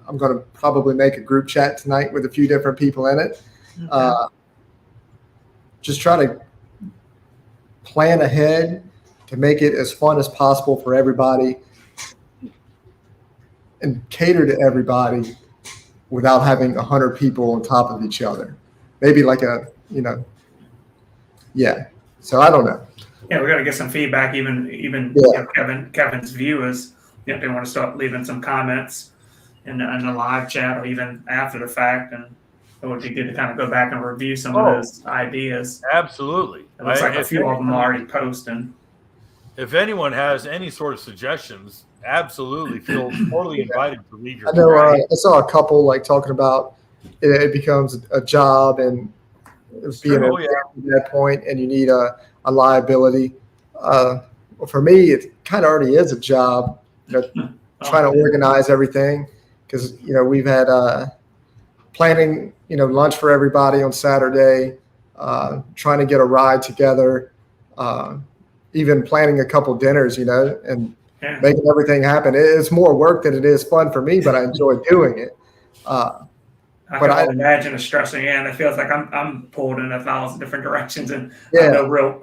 I'm going to probably make a group chat tonight with a few different people in it. Okay. Just try to plan ahead to make it as fun as possible for everybody and cater to everybody without having 100 people on top of each other. Maybe like yeah. So I don't know. Yeah, we got to get some feedback. Even Kevin's viewers, they want to start leaving some comments in the live chat or even after the fact, and it would be good to kind of go back and review some of those ideas. Absolutely. It looks like a few of them are already posting. If anyone has any sort of suggestions, absolutely feel totally invited to leave your. I know. I saw a couple like talking about it becomes a job and being at that point, and you need a liability. For me, it kind of already is a job. Trying to organize everything because we've had planning lunch for everybody on Saturday, trying to get a ride together, even planning a couple dinners, and making everything happen. It's more work than it is fun for me, but I enjoy doing it. I can imagine the stressing, and it feels like I'm pulled in 1,000 different directions, and I'm no real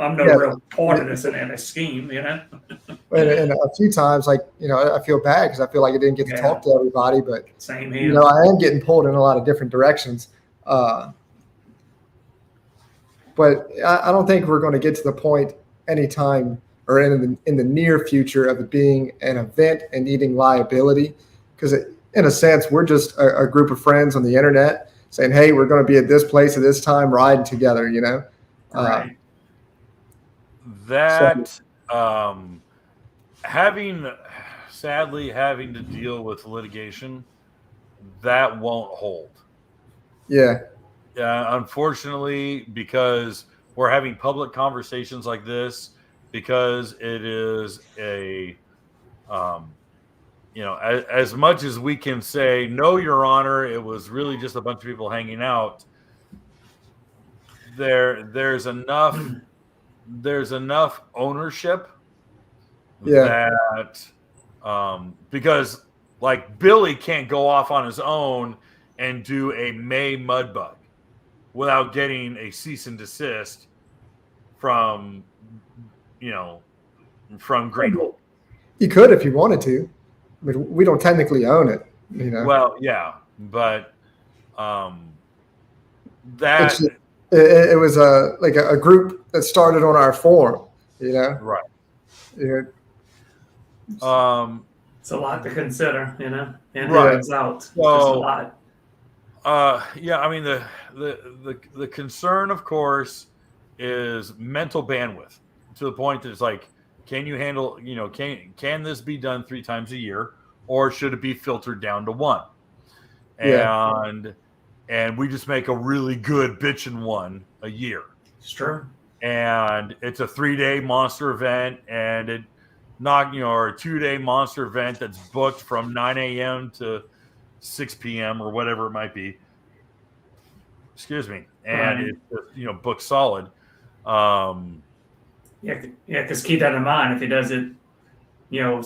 part of this in a scheme, And a few times, I feel bad because I feel like I didn't get to talk to everybody, but same here. I am getting pulled in a lot of different directions. But I don't think we're going to get to the point anytime or in the near future of it being an event and needing liability, because in a sense, we're just a group of friends on the internet saying, hey, we're going to be at this place at this time riding together, Right. Sadly having to deal with litigation, that won't hold. Yeah. Unfortunately, because we're having public conversations like this, because it is as much as we can say, no, Your Honor, it was really just a bunch of people hanging out. There's enough ownership that because like Billy can't go off on his own and do a May Mudbug without getting a cease and desist from Greenhulk. You could if you wanted to. I mean, we don't technically own it, Well, yeah, but it was a group that started on our forum, Right. Yeah. It's a lot to consider, and right. Out. So, just a lot. I mean the concern, of course, is mental bandwidth to the point that it's like, can you handle, can this be done 3 times a year, or should it be filtered down to 1? And we just make a really good bitchin' one a year. Sure. And it's a 3-day monster event, and or a 2-day monster event that's booked from 9 a.m. to 6 p.m. or whatever it might be. Excuse me. And it's booked solid. Because keep that in mind. If he does it,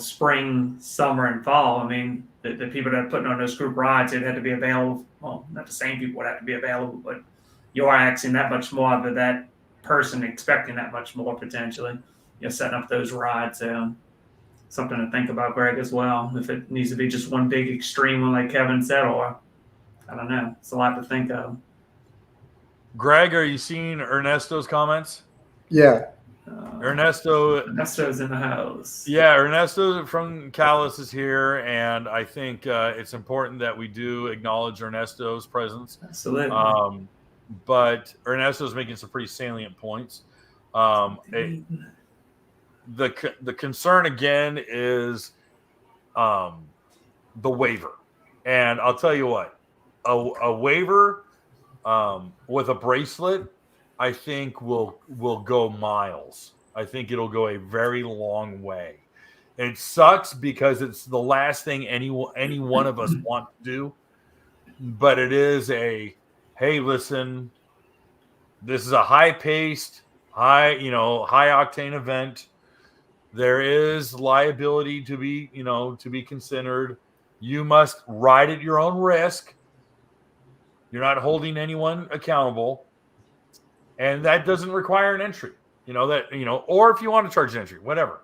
spring, summer, and fall, I mean, the people that are putting on those group rides, it had to be available. Well, not the same people would have to be available, but you're asking that much more of that person, expecting that much more potentially. You're setting up those rides. Something to think about, Greg, as well. If it needs to be just one big extreme one, like Kevin said, or I don't know. It's a lot to think of. Greg, are you seeing Ernesto's comments? Yeah. Ernesto's in the house. Yeah, Ernesto from Callis is here, and I think it's important that we do acknowledge Ernesto's presence. Absolutely. But Ernesto's making some pretty salient points. The concern again is the waiver, and I'll tell you what, a waiver with a bracelet I think will go miles. I think it'll go a very long way. It sucks because it's the last thing any one of us want to do, but it is a hey, listen, this is a high-paced, high octane event. There is liability to be considered. You must ride at your own risk. You're not holding anyone accountable, and that doesn't require an entry. Or if you want to charge an entry, whatever.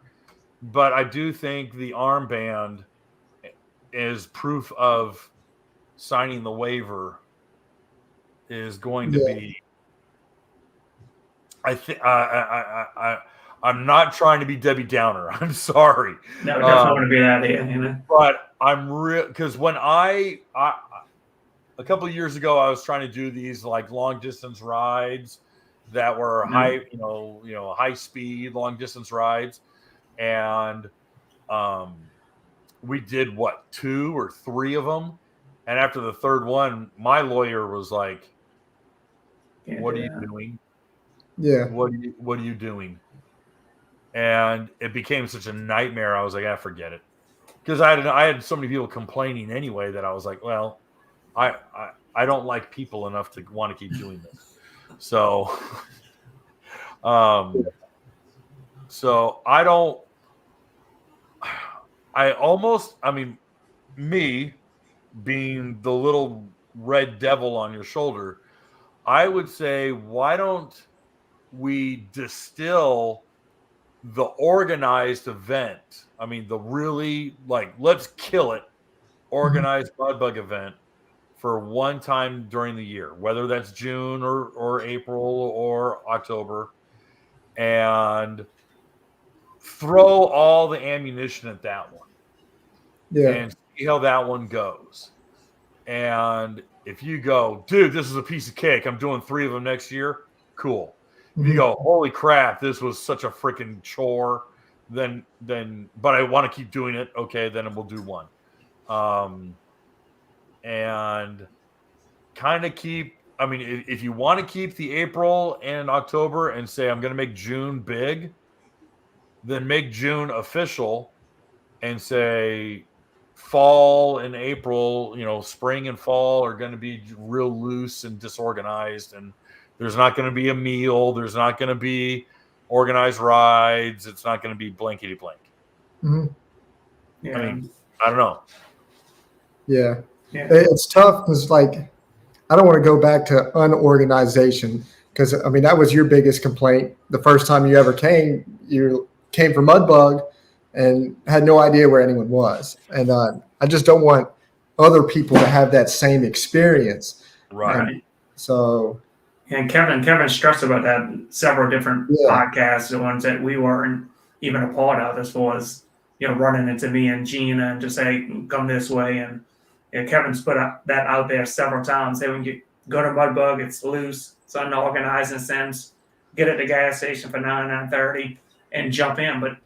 But I do think the armband is proof of signing the waiver is going to be. I think I'm not trying to be Debbie Downer. I'm sorry. No, it doesn't want to be that either. But I'm real because when a couple of years ago, I was trying to do these like long distance rides that were high speed long distance rides, and we did 2 or 3 of them, and after the third one, my lawyer was like, "What are you doing? Yeah. What are you doing?" And it became such a nightmare. I was like, forget it. Because I had so many people complaining anyway that I was like, well, I don't like people enough to want to keep doing this. So, so me being the little red devil on your shoulder, I would say, why don't we distill the organized event? I mean, the really let's kill it organized Mudbug event for one time during the year, whether that's June or April or October, and throw all the ammunition at that one. Yeah. And see how that one goes. And if you go, dude, this is a piece of cake, I'm doing 3 of them next year, cool. If you go, holy crap, this was such a freaking chore, then but I want to keep doing it, okay, then we'll do 1. And kind of keep, if you want to keep the April and October and say, I'm going to make June big, then make June official and say fall and April, spring and fall are going to be real loose and disorganized, and there's not going to be a meal. There's not going to be organized rides. It's not going to be blankety blank. Mm-hmm. Yeah. I don't know. Yeah. It's tough because, I don't want to go back to unorganization because, that was your biggest complaint. The first time you ever came, you came for Mudbug and had no idea where anyone was. And I just don't want other people to have that same experience. Right. And so... And Kevin stressed about that in several different podcasts, the ones that we weren't even a part of, as far as, running into me and Gina and just say, come this way. And Kevin's put that out there several times. Hey, when you go to Mudbug, it's loose, it's unorganized in a sense. Get at the gas station for $9.30 and jump in. But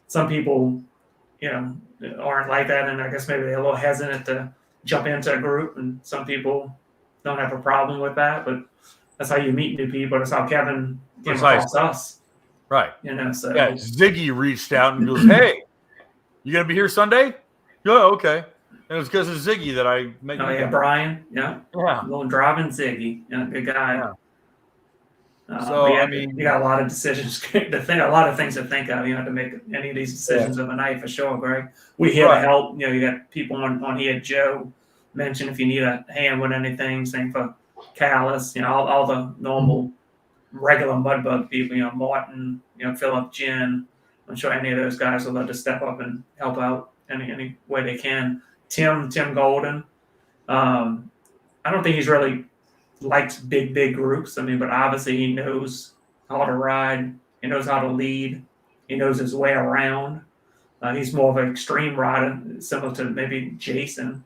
some people, aren't like that. And I guess maybe they're a little hesitant to jump into a group. And some people don't have a problem with that. But that's how you meet new people. That's how Kevin came across us. Right. So. Yeah, Ziggy reached out and goes, hey, you going to be here Sunday? Yeah, okay. And it was because of Ziggy that I met you. Oh, yeah, Brian. Yeah. Yeah. Driving Ziggy. Yeah, good guy. Yeah. So, you got a lot of decisions to think, a lot of things to think of. You have to make any of these decisions overnight for sure, Greg. We here to help. You got people on here. Joe mentioned if you need a hand with anything, same for Callus, all the normal regular Mudbug people, Martin, Philip, Jen. I'm sure any of those guys will love to step up and help out any way they can. Tim Golden. I don't think he's really likes big groups. But obviously he knows how to ride. He knows how to lead. He knows his way around. He's more of an extreme rider, similar to maybe Jason.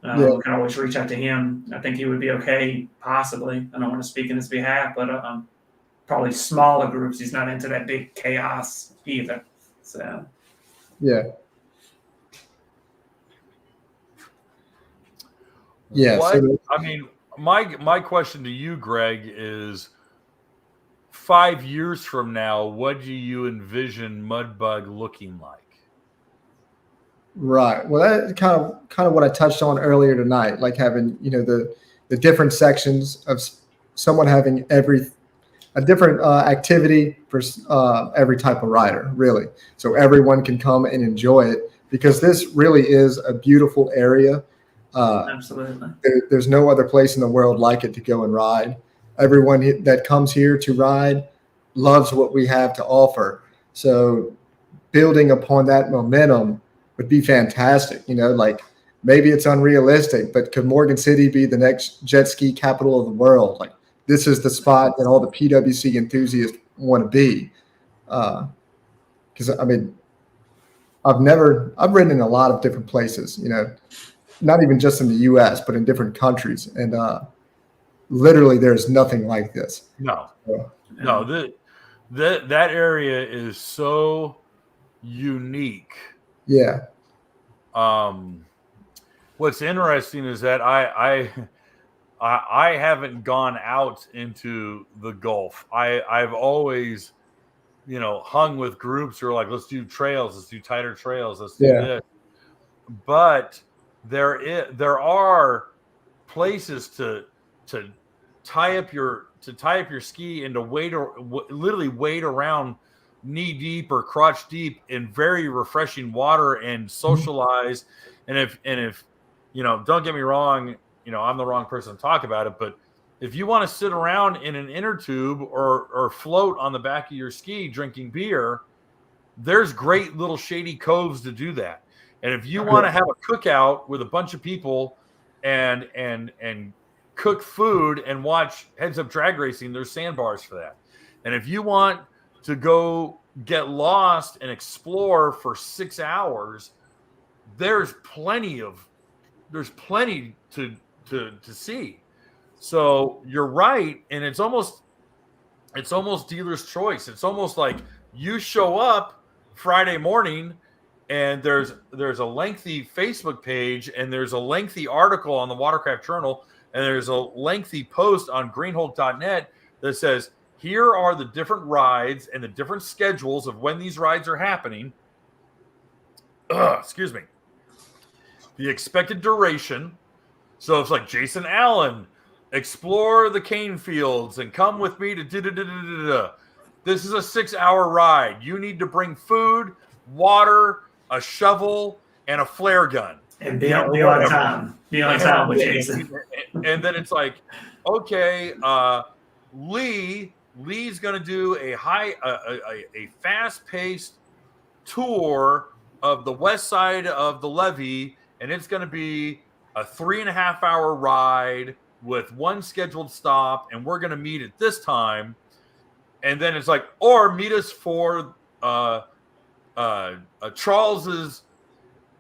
We can always reach out to him. I think he would be okay, possibly. I don't want to speak in his behalf, but probably smaller groups. He's not into that big chaos either. So, yeah. Yeah. My question to you, Greg, is 5 years from now, what do you envision Mudbug looking like? Right. Well, that kind of what I touched on earlier tonight, like having, the different sections of someone having a different activity for every type of rider, really. So everyone can come and enjoy it, because this really is a beautiful area. Absolutely. There's no other place in the world like it to go and ride. Everyone that comes here to ride loves what we have to offer. So building upon that momentum would be fantastic. Like, maybe it's unrealistic, but could Morgan City be the next jet ski capital of the world? Like, this is the spot that all the PWC enthusiasts want to be. Because I've ridden in a lot of different places, not even just in the US, but in different countries. And literally there's nothing like this. No, that area is so unique. Yeah. What's interesting is that I haven't gone out into the Gulf. I've always, hung with groups who are like, let's do trails, let's do tighter trails, let's do this. But there are places to tie up your ski and to literally wade around knee deep or crotch deep in very refreshing water and socialize. And if don't get me wrong, I'm the wrong person to talk about it, but if you want to sit around in an inner tube or float on the back of your ski drinking beer, there's great little shady coves to do that. And if you want to have a cookout with a bunch of people and cook food and watch heads up drag racing, there's sandbars for that. And if you want to go get lost and explore for 6 hours, there's plenty to see. So you're right, and it's almost dealer's choice. It's almost like you show up Friday morning and there's a lengthy Facebook page and there's a lengthy article on the Watercraft Journal and there's a lengthy post on greenhulk.net that says, here are the different rides and the different schedules of when these rides are happening. Excuse me. The expected duration. So it's like Jason Allen, explore the cane fields and come with me to da-da-da-da-da-da. This is a 6-hour ride. You need to bring food, water, a shovel, and a flare gun. And be on time. Be on time with Jason. And then it's like, okay, Lee's going to do a fast-paced tour of the west side of the levee, and it's going to be a 3.5-hour ride with one scheduled stop, and we're going to meet at this time. And then it's like, or meet us for Charles's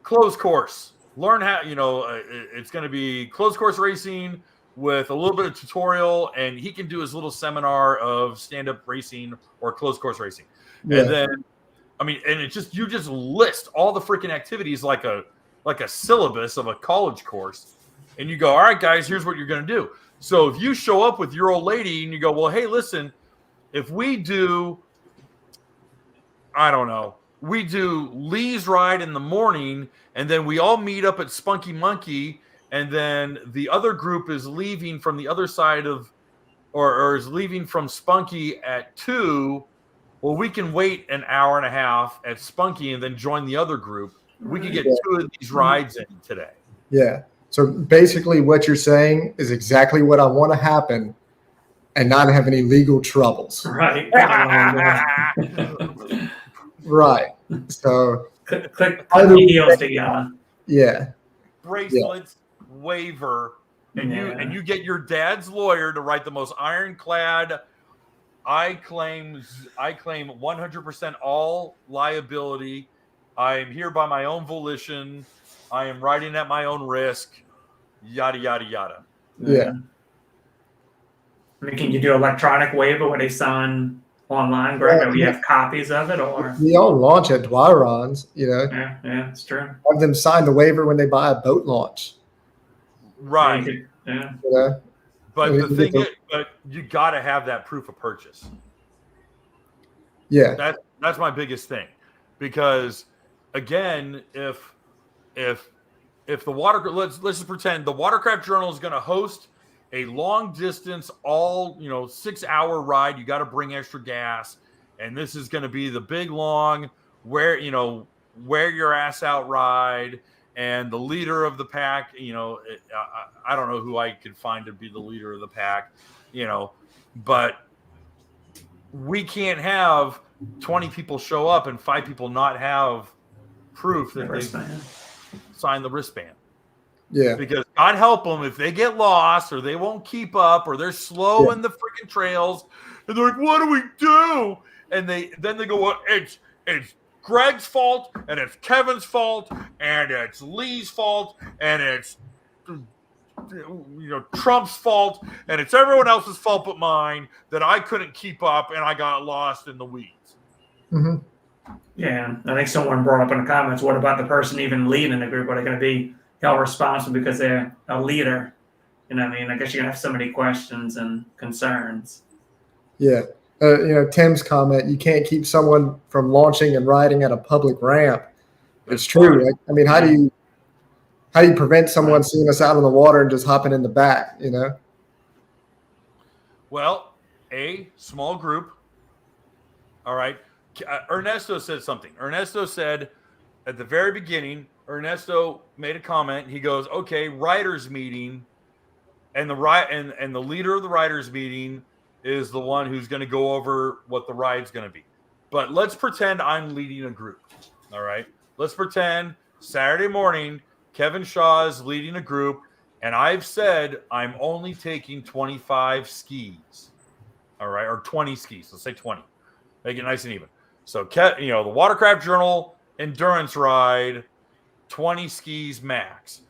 closed course. Learn how, it's going to be closed course racing with a little bit of tutorial, and he can do his little seminar of stand-up racing or closed course racing. Yeah. And then, and it's just, you just list all the freaking activities like a syllabus of a college course. And you go, all right, guys, here's what you're going to do. So if you show up with your old lady and you go, well, hey, listen, if we do, we do Lee's ride in the morning, and then we all meet up at Spunky Monkey, and then the other group is leaving from the other side of, or is leaving from Spunky at 2. Well, we can wait an hour and a half at Spunky and then join the other group. We could get 2 of these rides in today. Yeah. So basically what you're saying is exactly what I want to happen and not have any legal troubles. Right. Right. So click the deals together. Yeah. Bracelets, waiver, and you get your dad's lawyer to write the most ironclad, I claim 100% all liability. I am here by my own volition. I am riding at my own risk. Yada, yada, yada. Yeah. Can you do electronic waiver where they sign online, Greg? Yeah. Or we have copies of it, or we all launch at Dwyrons, Yeah, it's true. Have them sign the waiver when they buy a boat launch. Right. Yeah. But the thing is, but you got to have that proof of purchase. Yeah. That's my biggest thing, because again, if the let's just pretend the Watercraft Journal is going to host a long distance, all 6-hour ride. You got to bring extra gas, and this is going to be the big long wear your ass out ride. And the leader of the pack, I don't know who I could find to be the leader of the pack, but we can't have 20 people show up and 5 people not have proof that they've signed the wristband. Yeah. Because God help them if they get lost or they won't keep up or they're slow in the freaking trails and they're like, what do we do? And they go, well, it's Greg's fault and it's Kevin's fault and it's Lee's fault and it's Trump's fault and it's everyone else's fault but mine that I couldn't keep up and I got lost in the weeds. Mm-hmm. Yeah, I think someone brought up in the comments, what about the person even leading the group? Are they going to be held responsible because they're a leader? I guess you're going to have so many questions and concerns. Yeah. Tim's comment, you can't keep someone from launching and riding at a public ramp. It's true. How do you prevent someone seeing us out on the water and just hopping in the back, Well, a small group. All right. Ernesto said something. Ernesto said at the very beginning, Ernesto made a comment. He goes, okay, writers meeting. And the leader of the writers meeting is the one who's going to go over what the ride's going to be. But let's pretend I'm leading a group. All right. Let's pretend Saturday morning, Kevin Shaw is leading a group. And I've said I'm only taking 25 skis. All right. Or 20 skis. Let's say 20. Make it nice and even. So, the Watercraft Journal endurance ride, 20 skis max.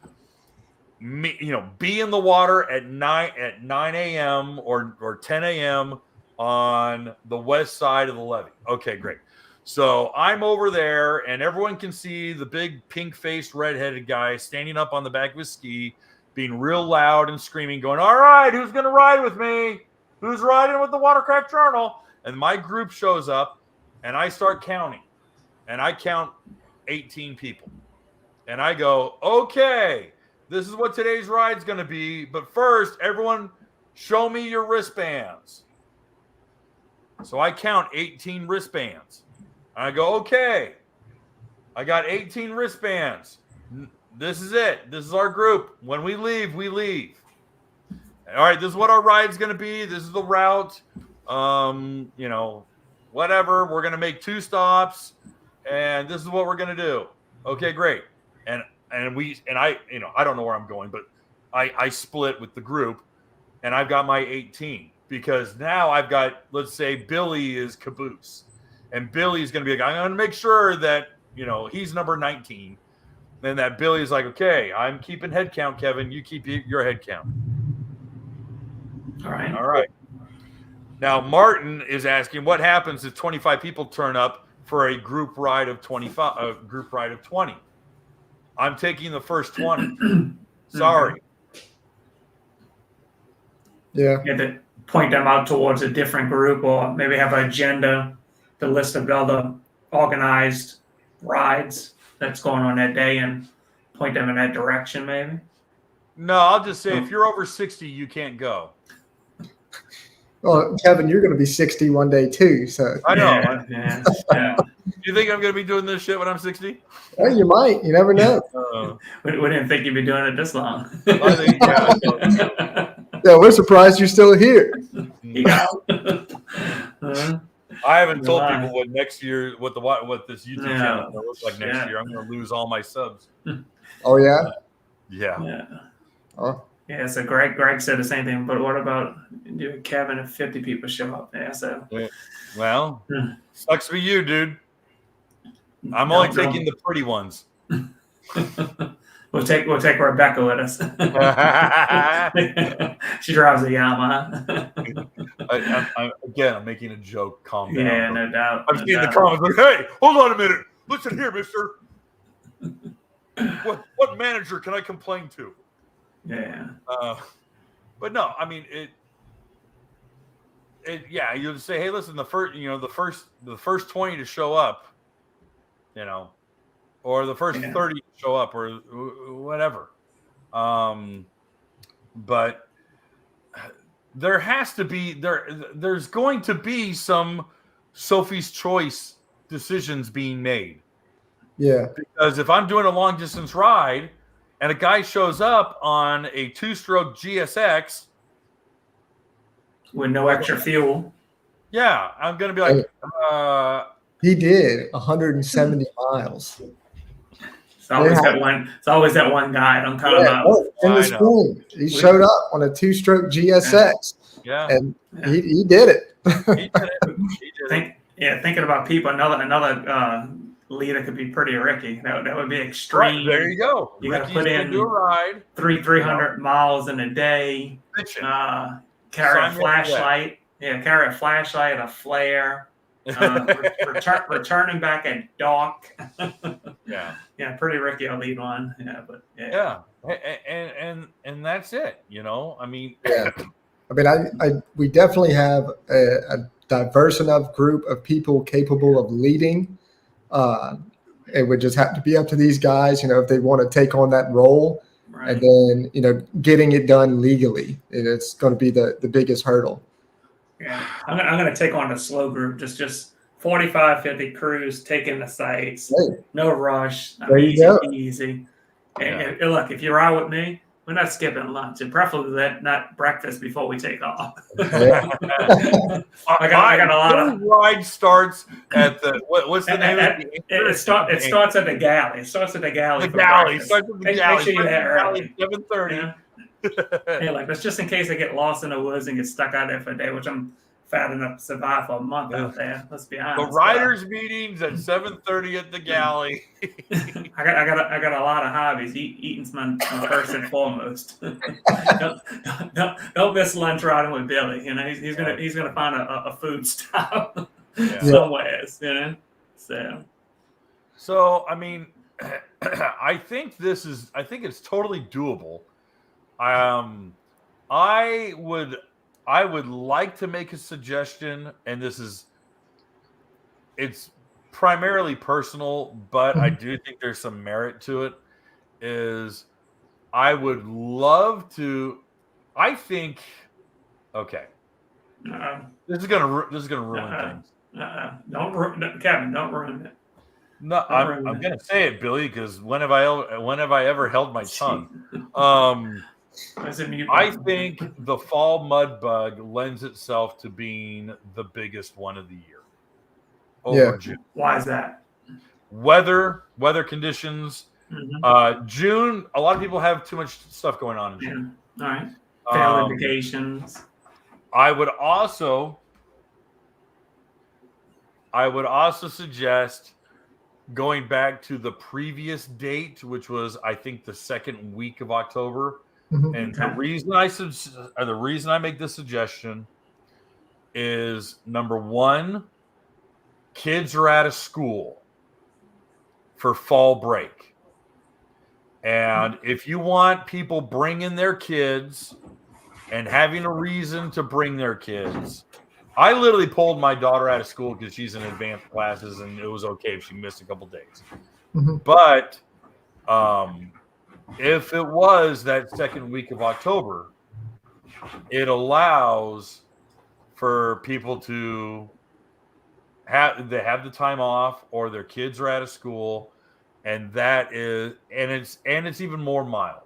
Be in the water at 9 a.m. or 10 a.m. on the west side of the levee. Okay, great. So I'm over there, and everyone can see the big pink-faced, redheaded guy standing up on the back of his ski, being real loud and screaming, going, all right, who's going to ride with me? Who's riding with the Watercraft Journal? And my group shows up, and I start counting. And I count 18 people. And I go, okay, this is what today's ride's going to be. But first, everyone, show me your wristbands. So I count 18 wristbands. And I go, okay, I got 18 wristbands. This is it. This is our group. When we leave, we leave. All right, this is what our ride's going to be. This is the route. Whatever. We're going to make 2 stops, and this is what we're going to do. Okay, great. And I don't know where I'm going, but I split with the group, and I've got my 18 because now I've got, let's say Billy is caboose, and Billy's going to be like, I'm going to make sure that he's number 19, and that Billy's like, okay, I'm keeping head count, Kevin. You keep your head count. All right. Now, Martin is asking, what happens if 25 people turn up for a group ride of 25? A group ride of 20. I'm taking the first 20. Sorry. Yeah. You have to point them out towards a different group, or maybe have an agenda, the list of all the organized rides that's going on that day, and point them in that direction, maybe. No, I'll just say if you're over 60, you can't go. Well, Kevin, you're going to be 60 one day too. So I know. Yeah. Do you think I'm going to be doing this shit when I'm 60? Well, you might. You never know. We didn't think you'd be doing it this long. I think, Yeah, we're surprised you're still here. Yeah. I haven't told people what next year, what this YouTube channel will look like next year. I'm going to lose all my subs. Oh yeah. Yeah. Oh. Yeah, so Greg said the same thing, but what about Kevin if 50 people show up? Yeah, so well, sucks for you, dude. I'm only taking the pretty ones. We'll take Rebecca with us. She drives a Yamaha. I'm making a joke. Calm down. Yeah, no doubt. I've seen the comments like, hey, hold on a minute. Listen here, mister. What manager can I complain to? Yeah. But no, I mean yeah, you'll say, hey, listen, the first 20 to show up, or the first 30 to show up, or whatever. But there has to be there's going to be some Sophie's Choice decisions being made. Yeah. Because if I'm doing a long distance ride and a guy shows up on a 2-stroke GSX with no extra fuel, yeah, I'm gonna be like, he did 170 miles. It's always that one. It's always that one guy. Don't count him out. In the spring, he showed up on a 2-stroke GSX. Yeah, and he did it. He did it. Thinking about people, another leader could be pretty Ricky. That would be extreme. Right, there you go. You got to put in do a ride 300 miles in a day. Carry a flashlight. Yeah, carry a flashlight, a flare. Returning back at dark. Yeah, pretty Ricky. I'll leave on. And that's it. I mean, we definitely have a diverse enough group of people capable of leading. It would just have to be up to these guys, if they want to take on that role, and then getting it done legally. It's going to be the biggest hurdle. Yeah, I'm going to take on a slow group, just 45, 50 crews, taking the sites, no rush. There you go. Easy. And look, if you ride with me, we're not skipping lunch, and preferably not breakfast before we take off. I got a lot of ride starts at the what's the name of it? It starts at the galley. It starts at the galley. The galley starts at the galley. Make sure you're there early. 7:30. That's just in case I get lost in the woods and get stuck out there for a day, which I'm fat enough to survive for a month out there. Let's be honest. The riders' meetings at 7:30 at the galley. I got a lot of hobbies. Eating's my first and foremost. don't miss lunch riding with Billy. He's gonna find a food stop somewhere. So I mean, I think it's totally doable. I would like to make a suggestion, and it's primarily personal, but I do think there's some merit to it. Is I would love to. I think. Okay. This is gonna ruin things. Kevin, don't ruin it. No, I'm gonna say it, Billy, because when have I ever held my tongue? I think the Fall Mudbug lends itself to being the biggest one of the year. Over June. Why is that? Weather conditions. Mm-hmm. June, a lot of people have too much stuff going on in June. All right. Family vacations. I would also suggest going back to the previous date, which was, I think, the second week of October. Mm-hmm. And the reason I make this suggestion is, number one, kids are out of school for fall break. And if you want people bringing their kids and having a reason to bring their kids, I literally pulled my daughter out of school because she's in advanced classes, and it was okay if she missed a couple days. Mm-hmm. But if it was that second week of October, it allows for people to have the time off, or their kids are out of school, and it's even more mild.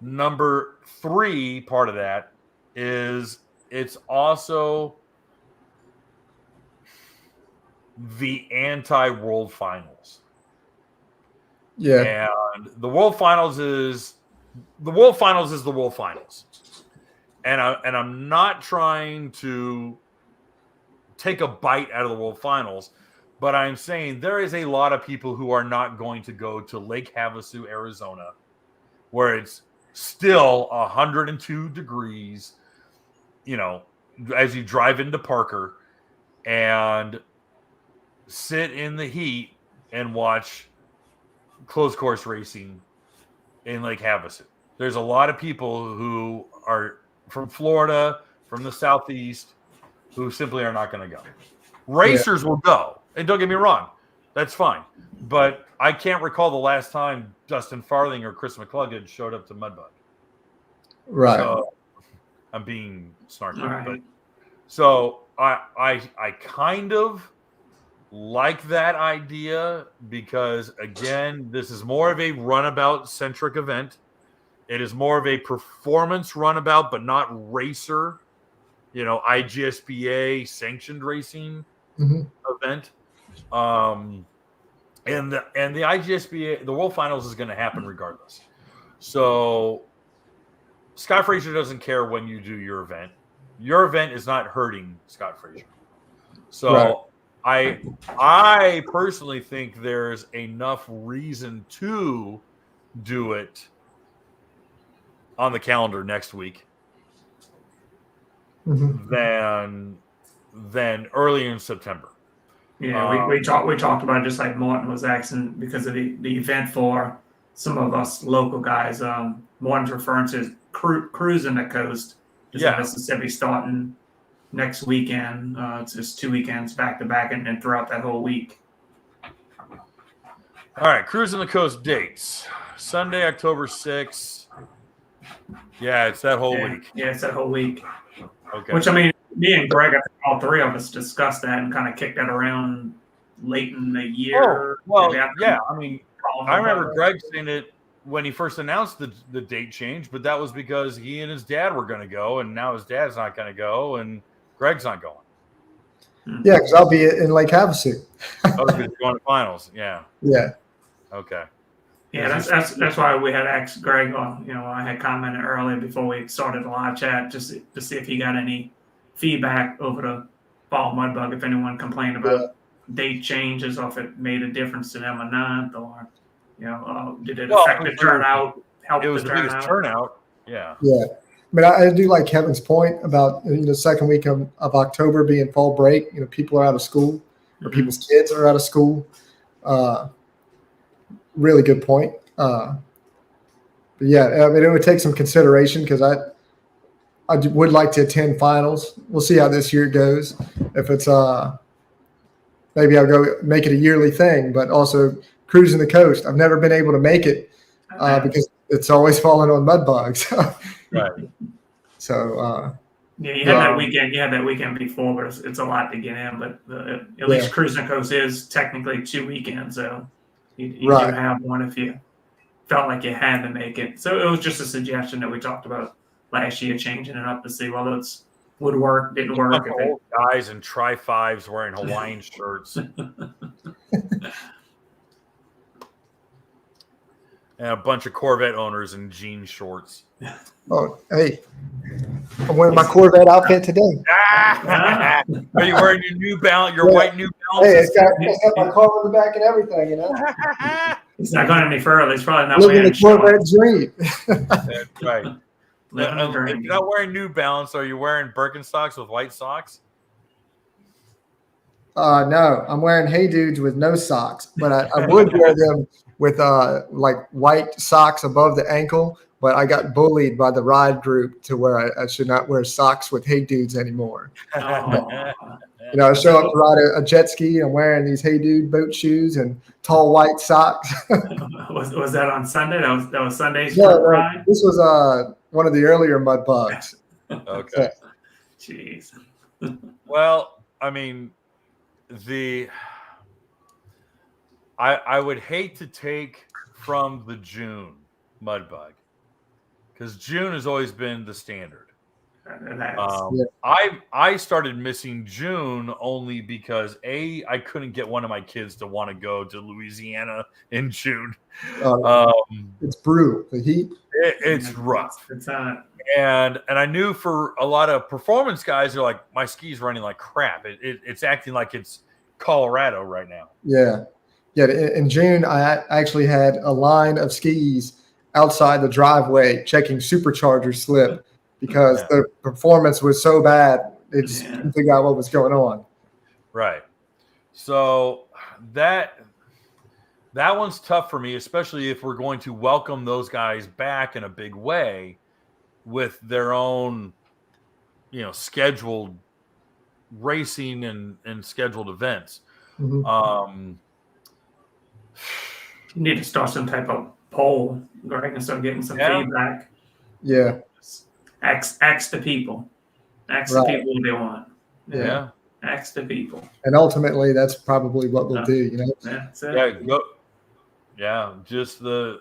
Number three part of that is it's also the anti-World Finals. Yeah. And the World Finals is the World Finals. And I'm not trying to take a bite out of the World Finals, but I'm saying there is a lot of people who are not going to go to Lake Havasu, Arizona, where it's still 102 degrees, as you drive into Parker, and sit in the heat and watch closed course racing in Lake Havasu. There's a lot of people who are from Florida, from the Southeast, who simply are not going to go. Racers will go, and don't get me wrong, that's fine. But I can't recall the last time Dustin Farthing or Chris McCluggage showed up to Mudbug. Right. So, I'm being snarky, Right. but so I kind of like that idea because, again, this is more of a runabout centric event. It is more of a performance runabout, but not racer, IGSBA sanctioned racing event. And the IGSBA, the World Finals is going to happen regardless. So Scott Frazier doesn't care when you do your event. Your event is not hurting Scott Frazier. So I personally think there's enough reason to do it on the calendar next week than early in September. Yeah, we talked about it, just like Martin was asking, because of the event for some of us local guys. Martin's referring to cruising the coast. Just in Mississippi starting next weekend. It's just 2 weekends back to back and throughout that whole week. All right, Cruising the Coast dates. Sunday, October 6th. Yeah, it's that whole week. Yeah, it's that whole week. Okay. Which, I mean, me and Greg, I think all three of us discussed that and kind of kicked that around late in the year. Oh, well, yeah. I mean, I remember Greg saying it when he first announced the date change, but that was because he and his dad were going to go, and now his dad's not going to go, and Greg's not going. Yeah, because I'll be in Lake Havasu. Oh, because you're going to finals. Yeah. Yeah. Okay. Yeah, that's why we had asked Greg on. I had commented earlier before we started the live chat just to see if he got any feedback over the Fall Mudbug, if anyone complained about date changes or if it made a difference to them or not, or did it affect the turnout? It was the biggest turnout. Yeah. Yeah. I mean, I do like Kevin's point about second week of October being fall break. People are out of school, or people's kids are out of school. Really good point. But yeah, I mean, it would take some consideration because I would like to attend finals. We'll see how this year goes. If it's maybe I'll go make it a yearly thing, but also Cruising the Coast. I've never been able to make it because it's always falling on mud bugs. Right. So you had that weekend. You had that weekend before, but it's a lot to get in. But at least Cruising the Coast is technically 2 weekends, so you do have one if you felt like you had to make it. So it was just a suggestion that we talked about last year, changing it up to see whether it's would work, didn't work. Old guys in tri-5s wearing Hawaiian shirts. And a bunch of Corvette owners in jean shorts. Oh, hey. I'm wearing my Corvette outfit today. Are you wearing your New Balance, your white New Balance? Hey, it's got my car on the back and everything, He's not going any further. He's probably not living wearing the Corvette dream. That's right. If you're not wearing New Balance, are you wearing Birkenstocks with white socks? No, I'm wearing Hey Dudes with no socks, but I would wear them with like white socks above the ankle. But I got bullied by the ride group to where I should not wear socks with Hey Dudes anymore. I show up to ride a jet ski. I'm wearing these Hey Dude boat shoes and tall white socks. was that on Sunday? That was Sunday's ride? This was one of the earlier mud bugs. Okay. Jeez. Well, I mean, I would hate to take from the June mud bug because June has always been the standard. I started missing June only because I couldn't get one of my kids to want to go to Louisiana in June. It's brutal. The heat. It's rough. It's and I knew for a lot of performance guys, they're like, my ski's running like crap. It's acting like it's Colorado right now. Yeah. In June, I actually had a line of skis outside the driveway checking supercharger slip because the performance was so bad. They just couldn't figure out what was going on. Right. So that one's tough for me, especially if we're going to welcome those guys back in a big way with their own, scheduled racing and scheduled events. Mhm. You need to start some type of poll, Greg, and start getting some feedback. Yeah. Ask the people. Ask the Right. people what they want. Yeah. Ask the people. And ultimately, that's probably what we'll do. You know. That's it. Yeah. Go. Yeah. Just the.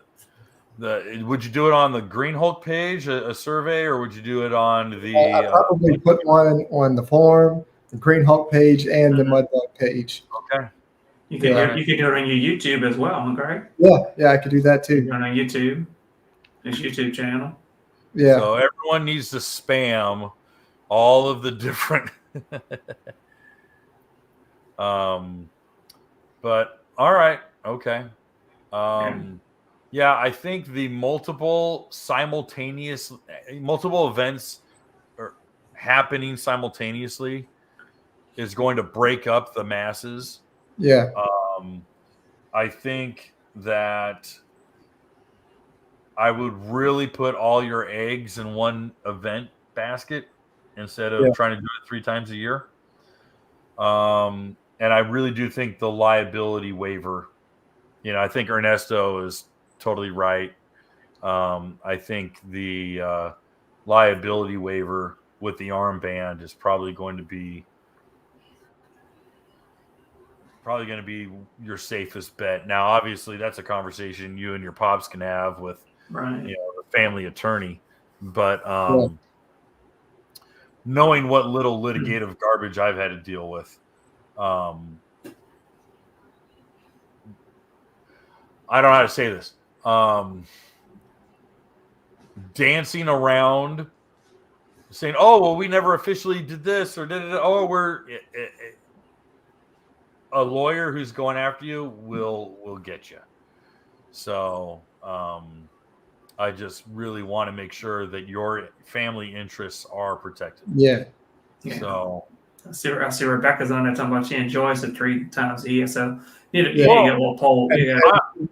Would you do it on the Greenhulk page, a survey, or would you do it on the? I probably put one on the forum, the Greenhulk page, and the Mudbug page. Okay. You can do it on your YouTube as well, Greg. Yeah, I could do that too. On YouTube, this YouTube channel. Yeah. So everyone needs to spam all of the different. But all right, okay. Yeah, I think the multiple events are happening simultaneously is going to break up the masses. Yeah. I think that I would really put all your eggs in one event basket instead of trying to do it 3 times a year. And I really do think the liability waiver, I think Ernesto is totally right. I think the liability waiver with the armband is probably going to be your safest bet. Now, obviously, that's a conversation you and your pops can have with the family attorney. But knowing what little litigative garbage I've had to deal with, I don't know how to say this. Dancing around, saying, "Oh, well, we never officially did this or did it." Oh, a lawyer who's going after you will get you. So I just really want to make sure that your family interests are protected. Yeah. So I see Rebecca's on there talking about she enjoys it 3 times a year. So you need to get a little poll.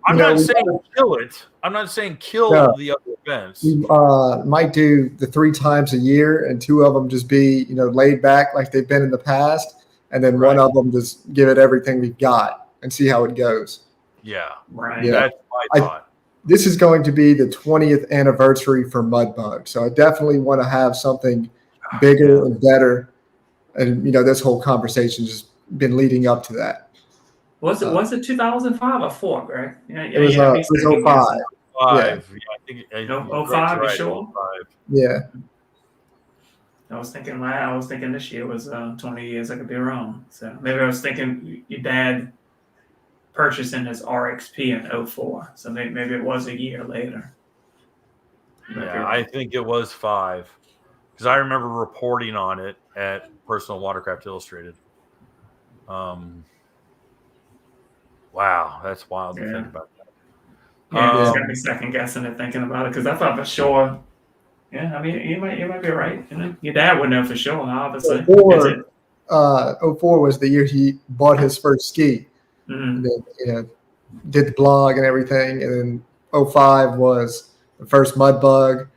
I'm not saying kill it. I'm not saying kill the other events. We might do the 3 times a year, and 2 of them just be laid back like they've been in the past, and then one of them just give it everything we've got and see how it goes. Yeah, right. Yeah. That's my thought. This is going to be the 20th anniversary for Mudbug, so I definitely want to have something bigger and better. And this whole conversation just been leading up to that. Was it 2005 or 4, Greg? It was 05. Yeah, I think 05. Right, You sure? 05. Yeah. I was thinking this year was 20 years. I could be wrong. So maybe I was thinking your dad purchasing his RXP in 04. So maybe it was a year later. Yeah, I think it was 5 because I remember reporting on it at Personal Watercraft Illustrated. Wow, that's wild to think about that. Yeah, it's got me second guessing and thinking about it because I thought for sure. Yeah, I mean, you might be right. Your dad would know for sure, obviously. 04 was the year he bought his first ski. Mm-hmm. And then, did the blog and everything. And then 05 was the first Mudbug.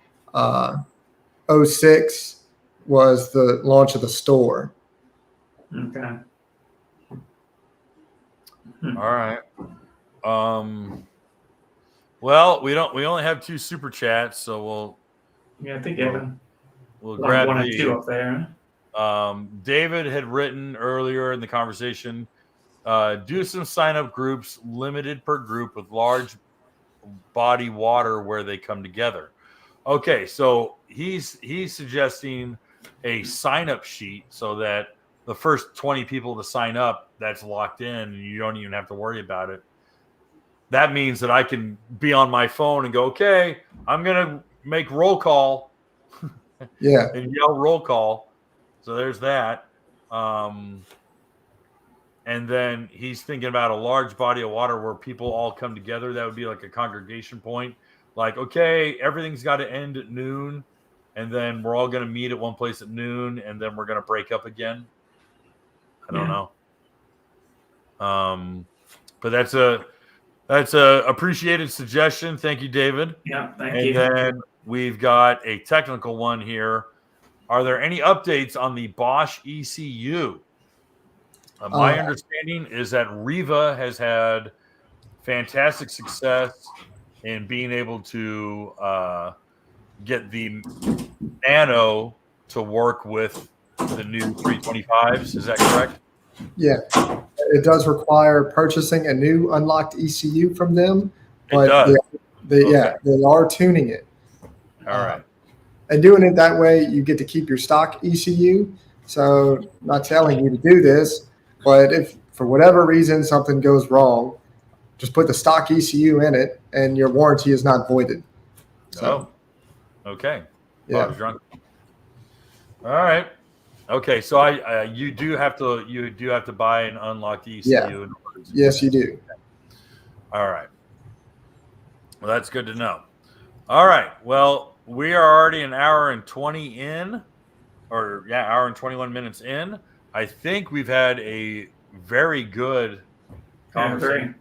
06 was the launch of the store. Okay. All right. Well, we only have 2 super chats, so we'll. Yeah, I think we'll grab one or 2 up there. David had written earlier in the conversation, do some sign-up groups, limited per group, with large body water where they come together. Okay, so he's suggesting a sign-up sheet so that the first 20 people to sign up, that's locked in, and you don't even have to worry about it. That means that I can be on my phone and go, okay, I'm gonna make roll call. Yeah. And yell roll call. So there's that. And then he's thinking about a large body of water where people all come together. That would be like a congregation point. Like, okay, everything's got to end at noon. And then we're all going to meet at one place at noon. And then we're going to break up again. I don't know. But that's a appreciated suggestion. Thank you, David. Yeah, thank you. And then we've got a technical one here. Are there any updates on the Bosch ECU? My understanding is that Riva has had fantastic success in being able to get the Nano to work with the new 325s. Is that correct? Yeah, it does require purchasing a new unlocked ECU from them, It but does. yeah, they are tuning it. All right. And doing it that way, you get to keep your stock ECU. So, not telling you to do this, but if for whatever reason something goes wrong, just put the stock ECU in it, and your warranty is not voided. So, okay. Yeah. Bob's drunk. All right. Okay, so you do have to buy an unlocked ECU. Yeah. Yes, you do. All right. Well, that's good to know. All right. Well, we are already an hour and 20 in, hour and 21 minutes in. I think we've had a very good conversation.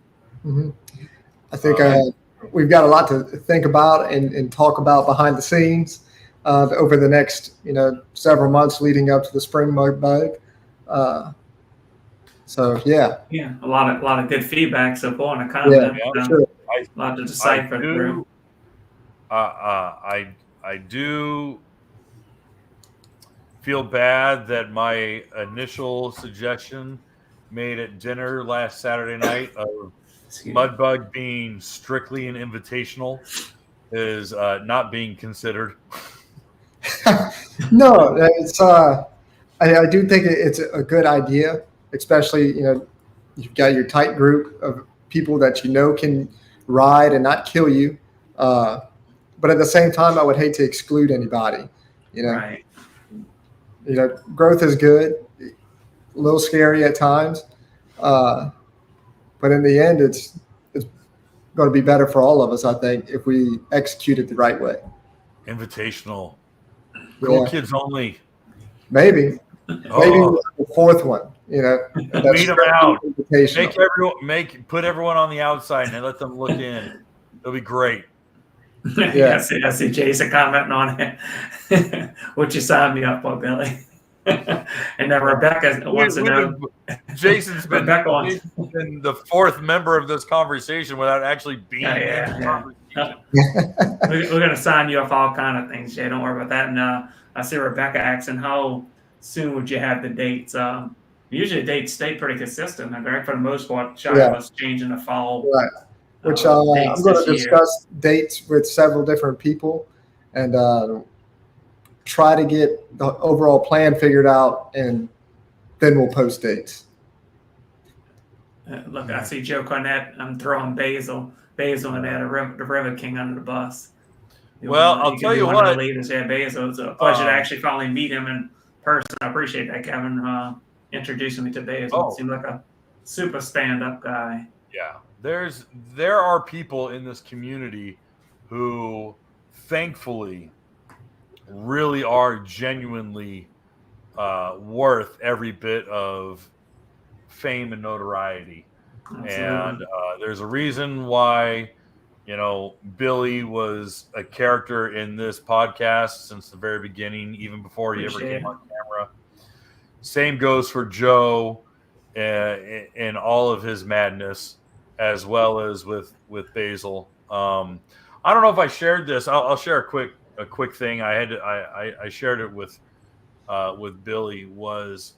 Mm-hmm. I think we've got a lot to think about and talk about behind the scenes over the next, several months leading up to the spring mudbug. So yeah, a lot of good feedback so far in the comments. Yeah, sure. A lot to decipher through. I do feel bad that my initial suggestion made at dinner last Saturday night of Mudbug being strictly an invitational is not being considered. No, it's I do think it's a good idea, especially you've got your tight group of people that can ride and not kill you. But at the same time, I would hate to exclude anybody. Right. Growth is good, a little scary at times, but in the end, it's going to be better for all of us, I think, if we execute it the right way. Invitational, cool kids only. Maybe the fourth one. Meet them out. Put everyone on the outside and let them look in. It'll be great. Yeah, I see Jason commenting on it. Would you sign me up for, Billy? And then Rebecca wants to know. Jason's been the fourth member of this conversation without actually being in the conversation. We're going to sign you up for all kind of things, Jay. Don't worry about that. And I see Rebecca asking, how soon would you have the dates? Usually the dates stay pretty consistent. For the most part, shy of us changing the fall. Right. Which I'm going to discuss dates with several different people and try to get the overall plan figured out, and then we'll post dates. Look, I see Joe Cornett. I'm throwing Basil and the River King under the bus. I'll tell you what. Basil. It's a pleasure to actually finally meet him in person. I appreciate that, Kevin, introducing me to Basil. Seemed like a super stand-up guy. Yeah. There are people in this community who thankfully really are genuinely worth every bit of fame and notoriety. Absolutely. And there's a reason why Billy was a character in this podcast since the very beginning, even before he ever came on camera. Same goes for Joe in all of his madness, as well as with Basil. I don't know if I shared this. I'll share a quick thing. I shared it with Billy. Was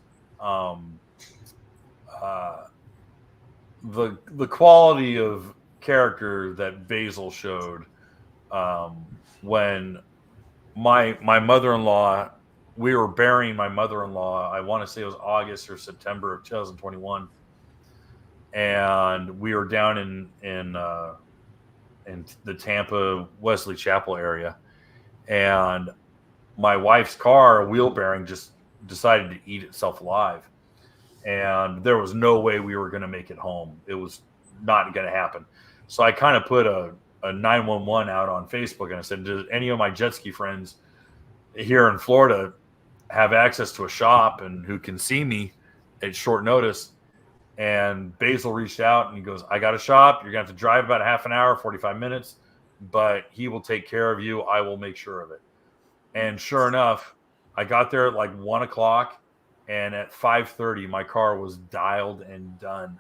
the quality of character that Basil showed when my mother-in-law, we were burying my mother-in-law. I want to say it was August or September of 2021. And we were down in the Tampa Wesley Chapel area, and my wife's car wheel bearing just decided to eat itself alive, and there was no way we were going to make it home. It was not going to happen. So I kind of put a 911 out on Facebook, and I said, "Does any of my jet ski friends here in Florida have access to a shop and who can see me at short notice?" And Basil reached out and he goes, "I got a shop. You're going to have to drive about a half an hour, 45 minutes, but he will take care of you. I will make sure of it." And sure enough, I got there at like 1 o'clock, and at 5:30, my car was dialed and done.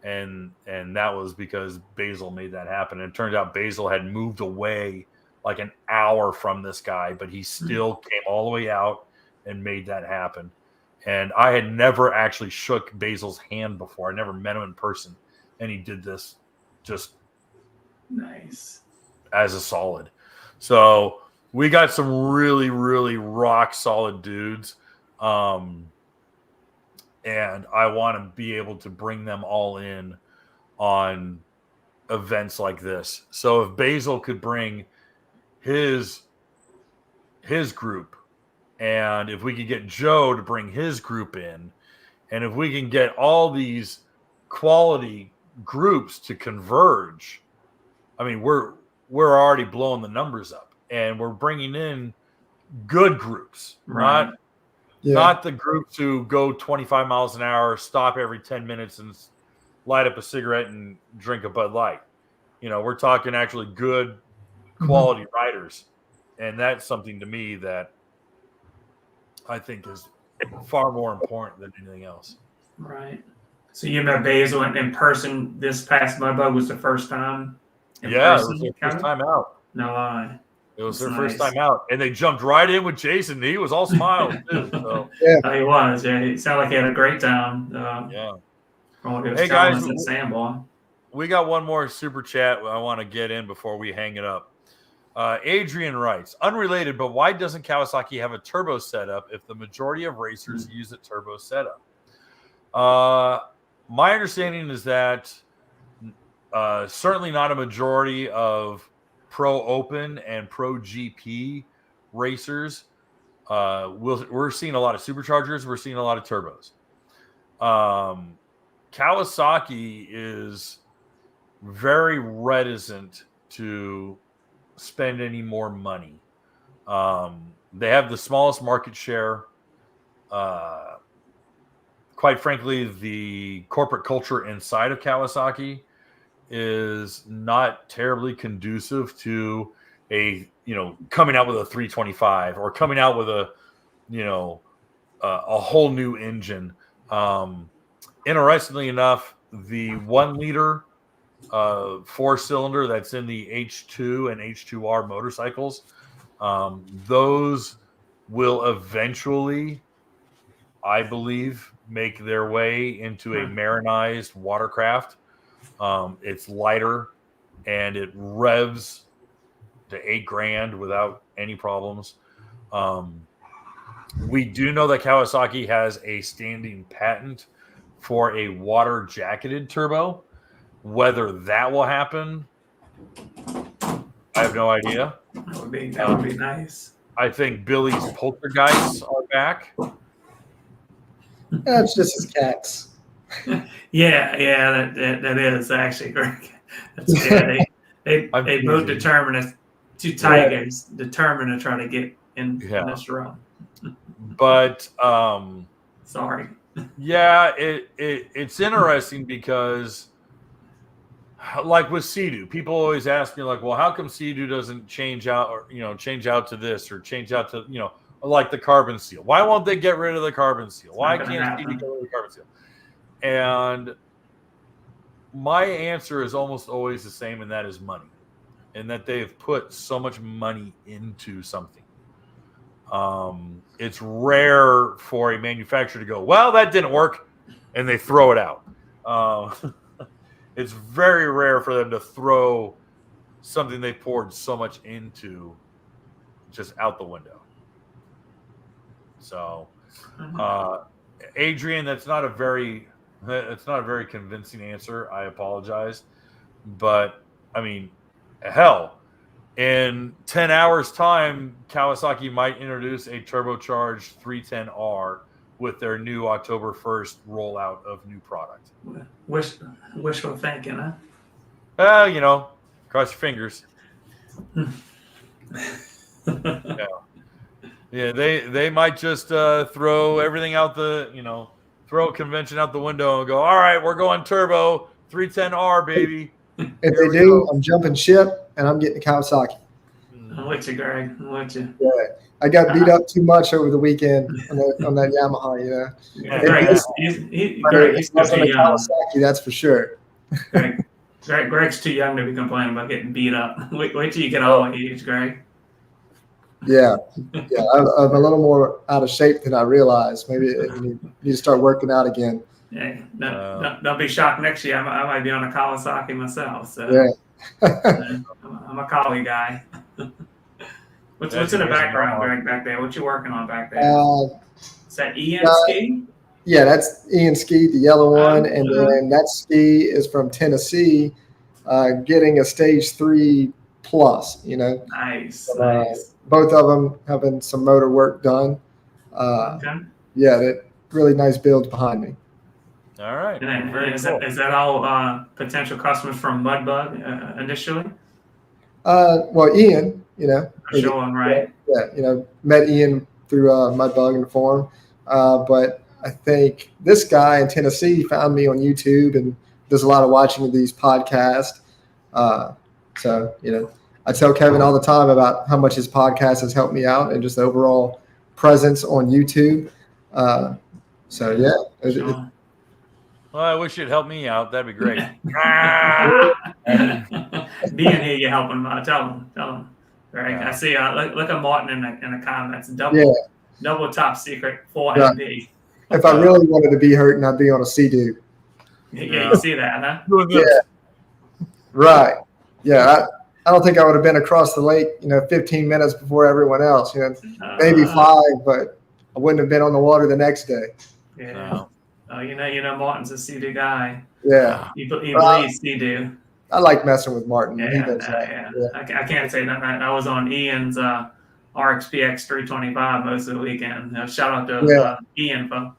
And that was because Basil made that happen. And it turned out Basil had moved away like an hour from this guy, but he still came all the way out and made that happen. And I had never actually shook Basil's hand before. I never met him in person. And he did this just nice as a solid. So we got some really, really rock solid dudes. And I want to be able to bring them all in on events like this. So if Basil could bring his group, and if we could get Joe to bring his group in, and if we can get all these quality groups to converge, I mean, we're already blowing the numbers up, and we're bringing in good groups, right. Not the groups who go 25 miles an hour, stop every 10 minutes and light up a cigarette and drink a Bud Light. We're talking actually good quality riders. And that's something to me that I think is far more important than anything else. Right. So you met Basil in person this past Mudbug was the first time? Yeah, it was their first time out. No lie. It was their first time out, and they jumped right in with Jason. He was all smiles too. So. Yeah, he was. Yeah, he sounded like he had a great time. Yeah. Hey guys, at Sandbar. We got one more super chat I want to get in before we hang it up. Adrian writes, unrelated, but why doesn't Kawasaki have a turbo setup if the majority of racers use a turbo setup? My understanding is that certainly not a majority of Pro Open and Pro GP racers. We're seeing a lot of superchargers. We're seeing a lot of turbos. Kawasaki is very reticent to spend any more money. They have the smallest market share. Quite frankly, the corporate culture inside of Kawasaki is not terribly conducive to coming out with a 325 or coming out with a whole new engine. Interestingly enough, the 1 liter 4-cylinder that's in the H2 and H2R motorcycles, those will eventually, I believe, make their way into a marinized watercraft. It's lighter and it revs to $8,000 without any problems. We do know that Kawasaki has a standing patent for a water jacketed turbo. Whether that will happen, I have no idea. That would be nice. I think Billy's poltergeists are back. That's just his cats. Yeah, that is actually great. They both determined, two tigers determined to try to get in this room. But sorry. Yeah, it's interesting because, like with Sea-Doo, people always ask me, like, well, how come Sea-Doo doesn't change out to this or change out to, like the carbon seal? Why won't they get rid of the carbon seal? Why can't Sea-Doo get rid of the carbon seal? And my answer is almost always the same, and that is money. And that they've put so much money into something. It's rare for a manufacturer to go, well, that didn't work, and they throw it out. It's very rare for them to throw something they poured so much into just out the window. So, Adrian, that's not a very convincing answer. I apologize, but I mean, hell, in 10 hours' time, Kawasaki might introduce a turbocharged 310R with their new October 1st rollout of new product. Wishful thinking, huh? Cross your fingers. Yeah, they might just throw everything out throw convention out the window and go, all right, we're going turbo 310R, baby. If they do, I'm jumping ship and I'm getting a Kawasaki. I'm with you, Greg. I'm with you. Yeah, I got beat up too much over the weekend on that Yamaha. Yeah, Greg, Greg, he's still too the young. Kawasaki, that's for sure. Greg's too young to be complaining about getting beat up. Wait till you get our age, Greg. Yeah, I'm a little more out of shape than I realized. Maybe you need to start working out again. Yeah, don't be shocked next year. I might be on a Kawasaki myself. So Yeah. I'm a Kali guy. What's in the background, Greg, back there? What you working on back there? Is that Ian ski? Yeah, that's Ian ski, the yellow one, and then that ski is from Tennessee, getting a stage 3 plus. Nice. Both of them having some motor work done. Okay. Yeah, that really nice builds behind me. All right. Is that all potential customers from Mudbug initially? Well, Ian, Sure, right. Yeah, met Ian through Mudbug in the forum. But I think this guy in Tennessee found me on YouTube and does a lot of watching of these podcasts. So, I tell Kevin all the time about how much his podcast has helped me out and just the overall presence on YouTube. So, yeah. Sure. Well, I wish you'd help me out. That'd be great. Being here, you help him. Tell him. Right. Yeah. I see. Look at Martin in the comments. Double top secret 4MB. If I really wanted to be hurting, I'd be on a Sea-Doo. Yeah, you see that, huh? Yeah. Right. Yeah. I don't think I would have been across the lake, 15 minutes before everyone else. Maybe 5, but I wouldn't have been on the water the next day. Yeah. No. Oh, Martin's a Sea-Doo guy. Yeah. He bleeds Sea-Doo. I like messing with Martin. Yeah. I can't say that. I was on Ian's RXPX 325 most of the weekend. Shout out to Ian for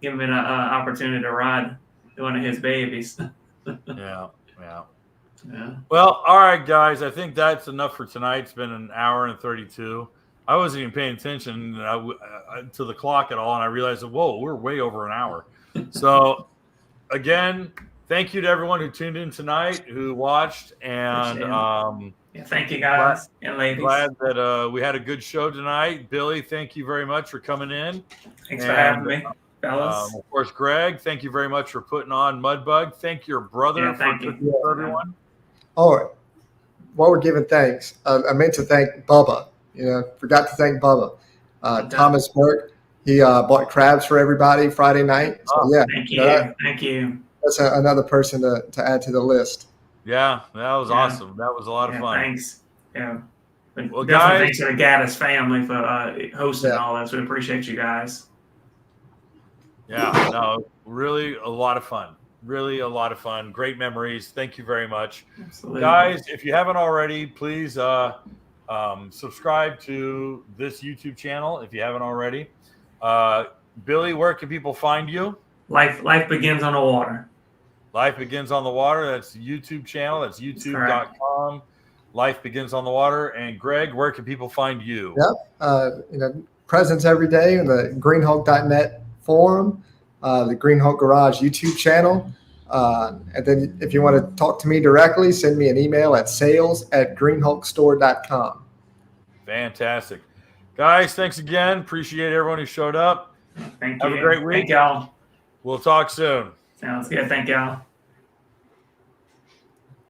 giving me the opportunity to ride one of his babies. Yeah. Well, all right, guys. I think that's enough for tonight. It's been an hour and 32. I wasn't even paying attention to the clock at all, and I realized, whoa, we're way over an hour. So, again, thank you to everyone who tuned in tonight, who watched, and thank you guys and ladies. Glad that we had a good show tonight. Billy, thank you very much for coming in. Thanks for having me, fellas. Of course, Greg, thank you very much for putting on Mudbug. Thank your brother for everyone. Oh, while we're giving thanks, I meant to thank Bubba. Forgot to thank Bubba. Thomas Burke. He bought crabs for everybody Friday night. So, Thank you. That's another person to add to the list. Yeah, that was awesome. That was a lot of fun. Thanks. Yeah. Well, guys, thanks to the Gaddis family for hosting all this. We appreciate you guys. Yeah, no, really a lot of fun. Really a lot of fun. Great memories. Thank you very much. Absolutely. Guys, if you haven't already, please subscribe to this YouTube channel if you haven't already. Billy, where can people find you? Life Begins on the Water. Life Begins on the Water. That's the YouTube channel. That's youtube.com. Life Begins on the Water. And Greg, where can people find you? Yep. Presence every day in the greenhulk.net forum, the Greenhulk Garage YouTube channel. And then if you want to talk to me directly, send me an email at sales@greenhulkstore.com. Fantastic. Guys, thanks again. Appreciate everyone who showed up. Thank you. Have a great week. Thank y'all. We'll talk soon. Sounds good. Thank y'all.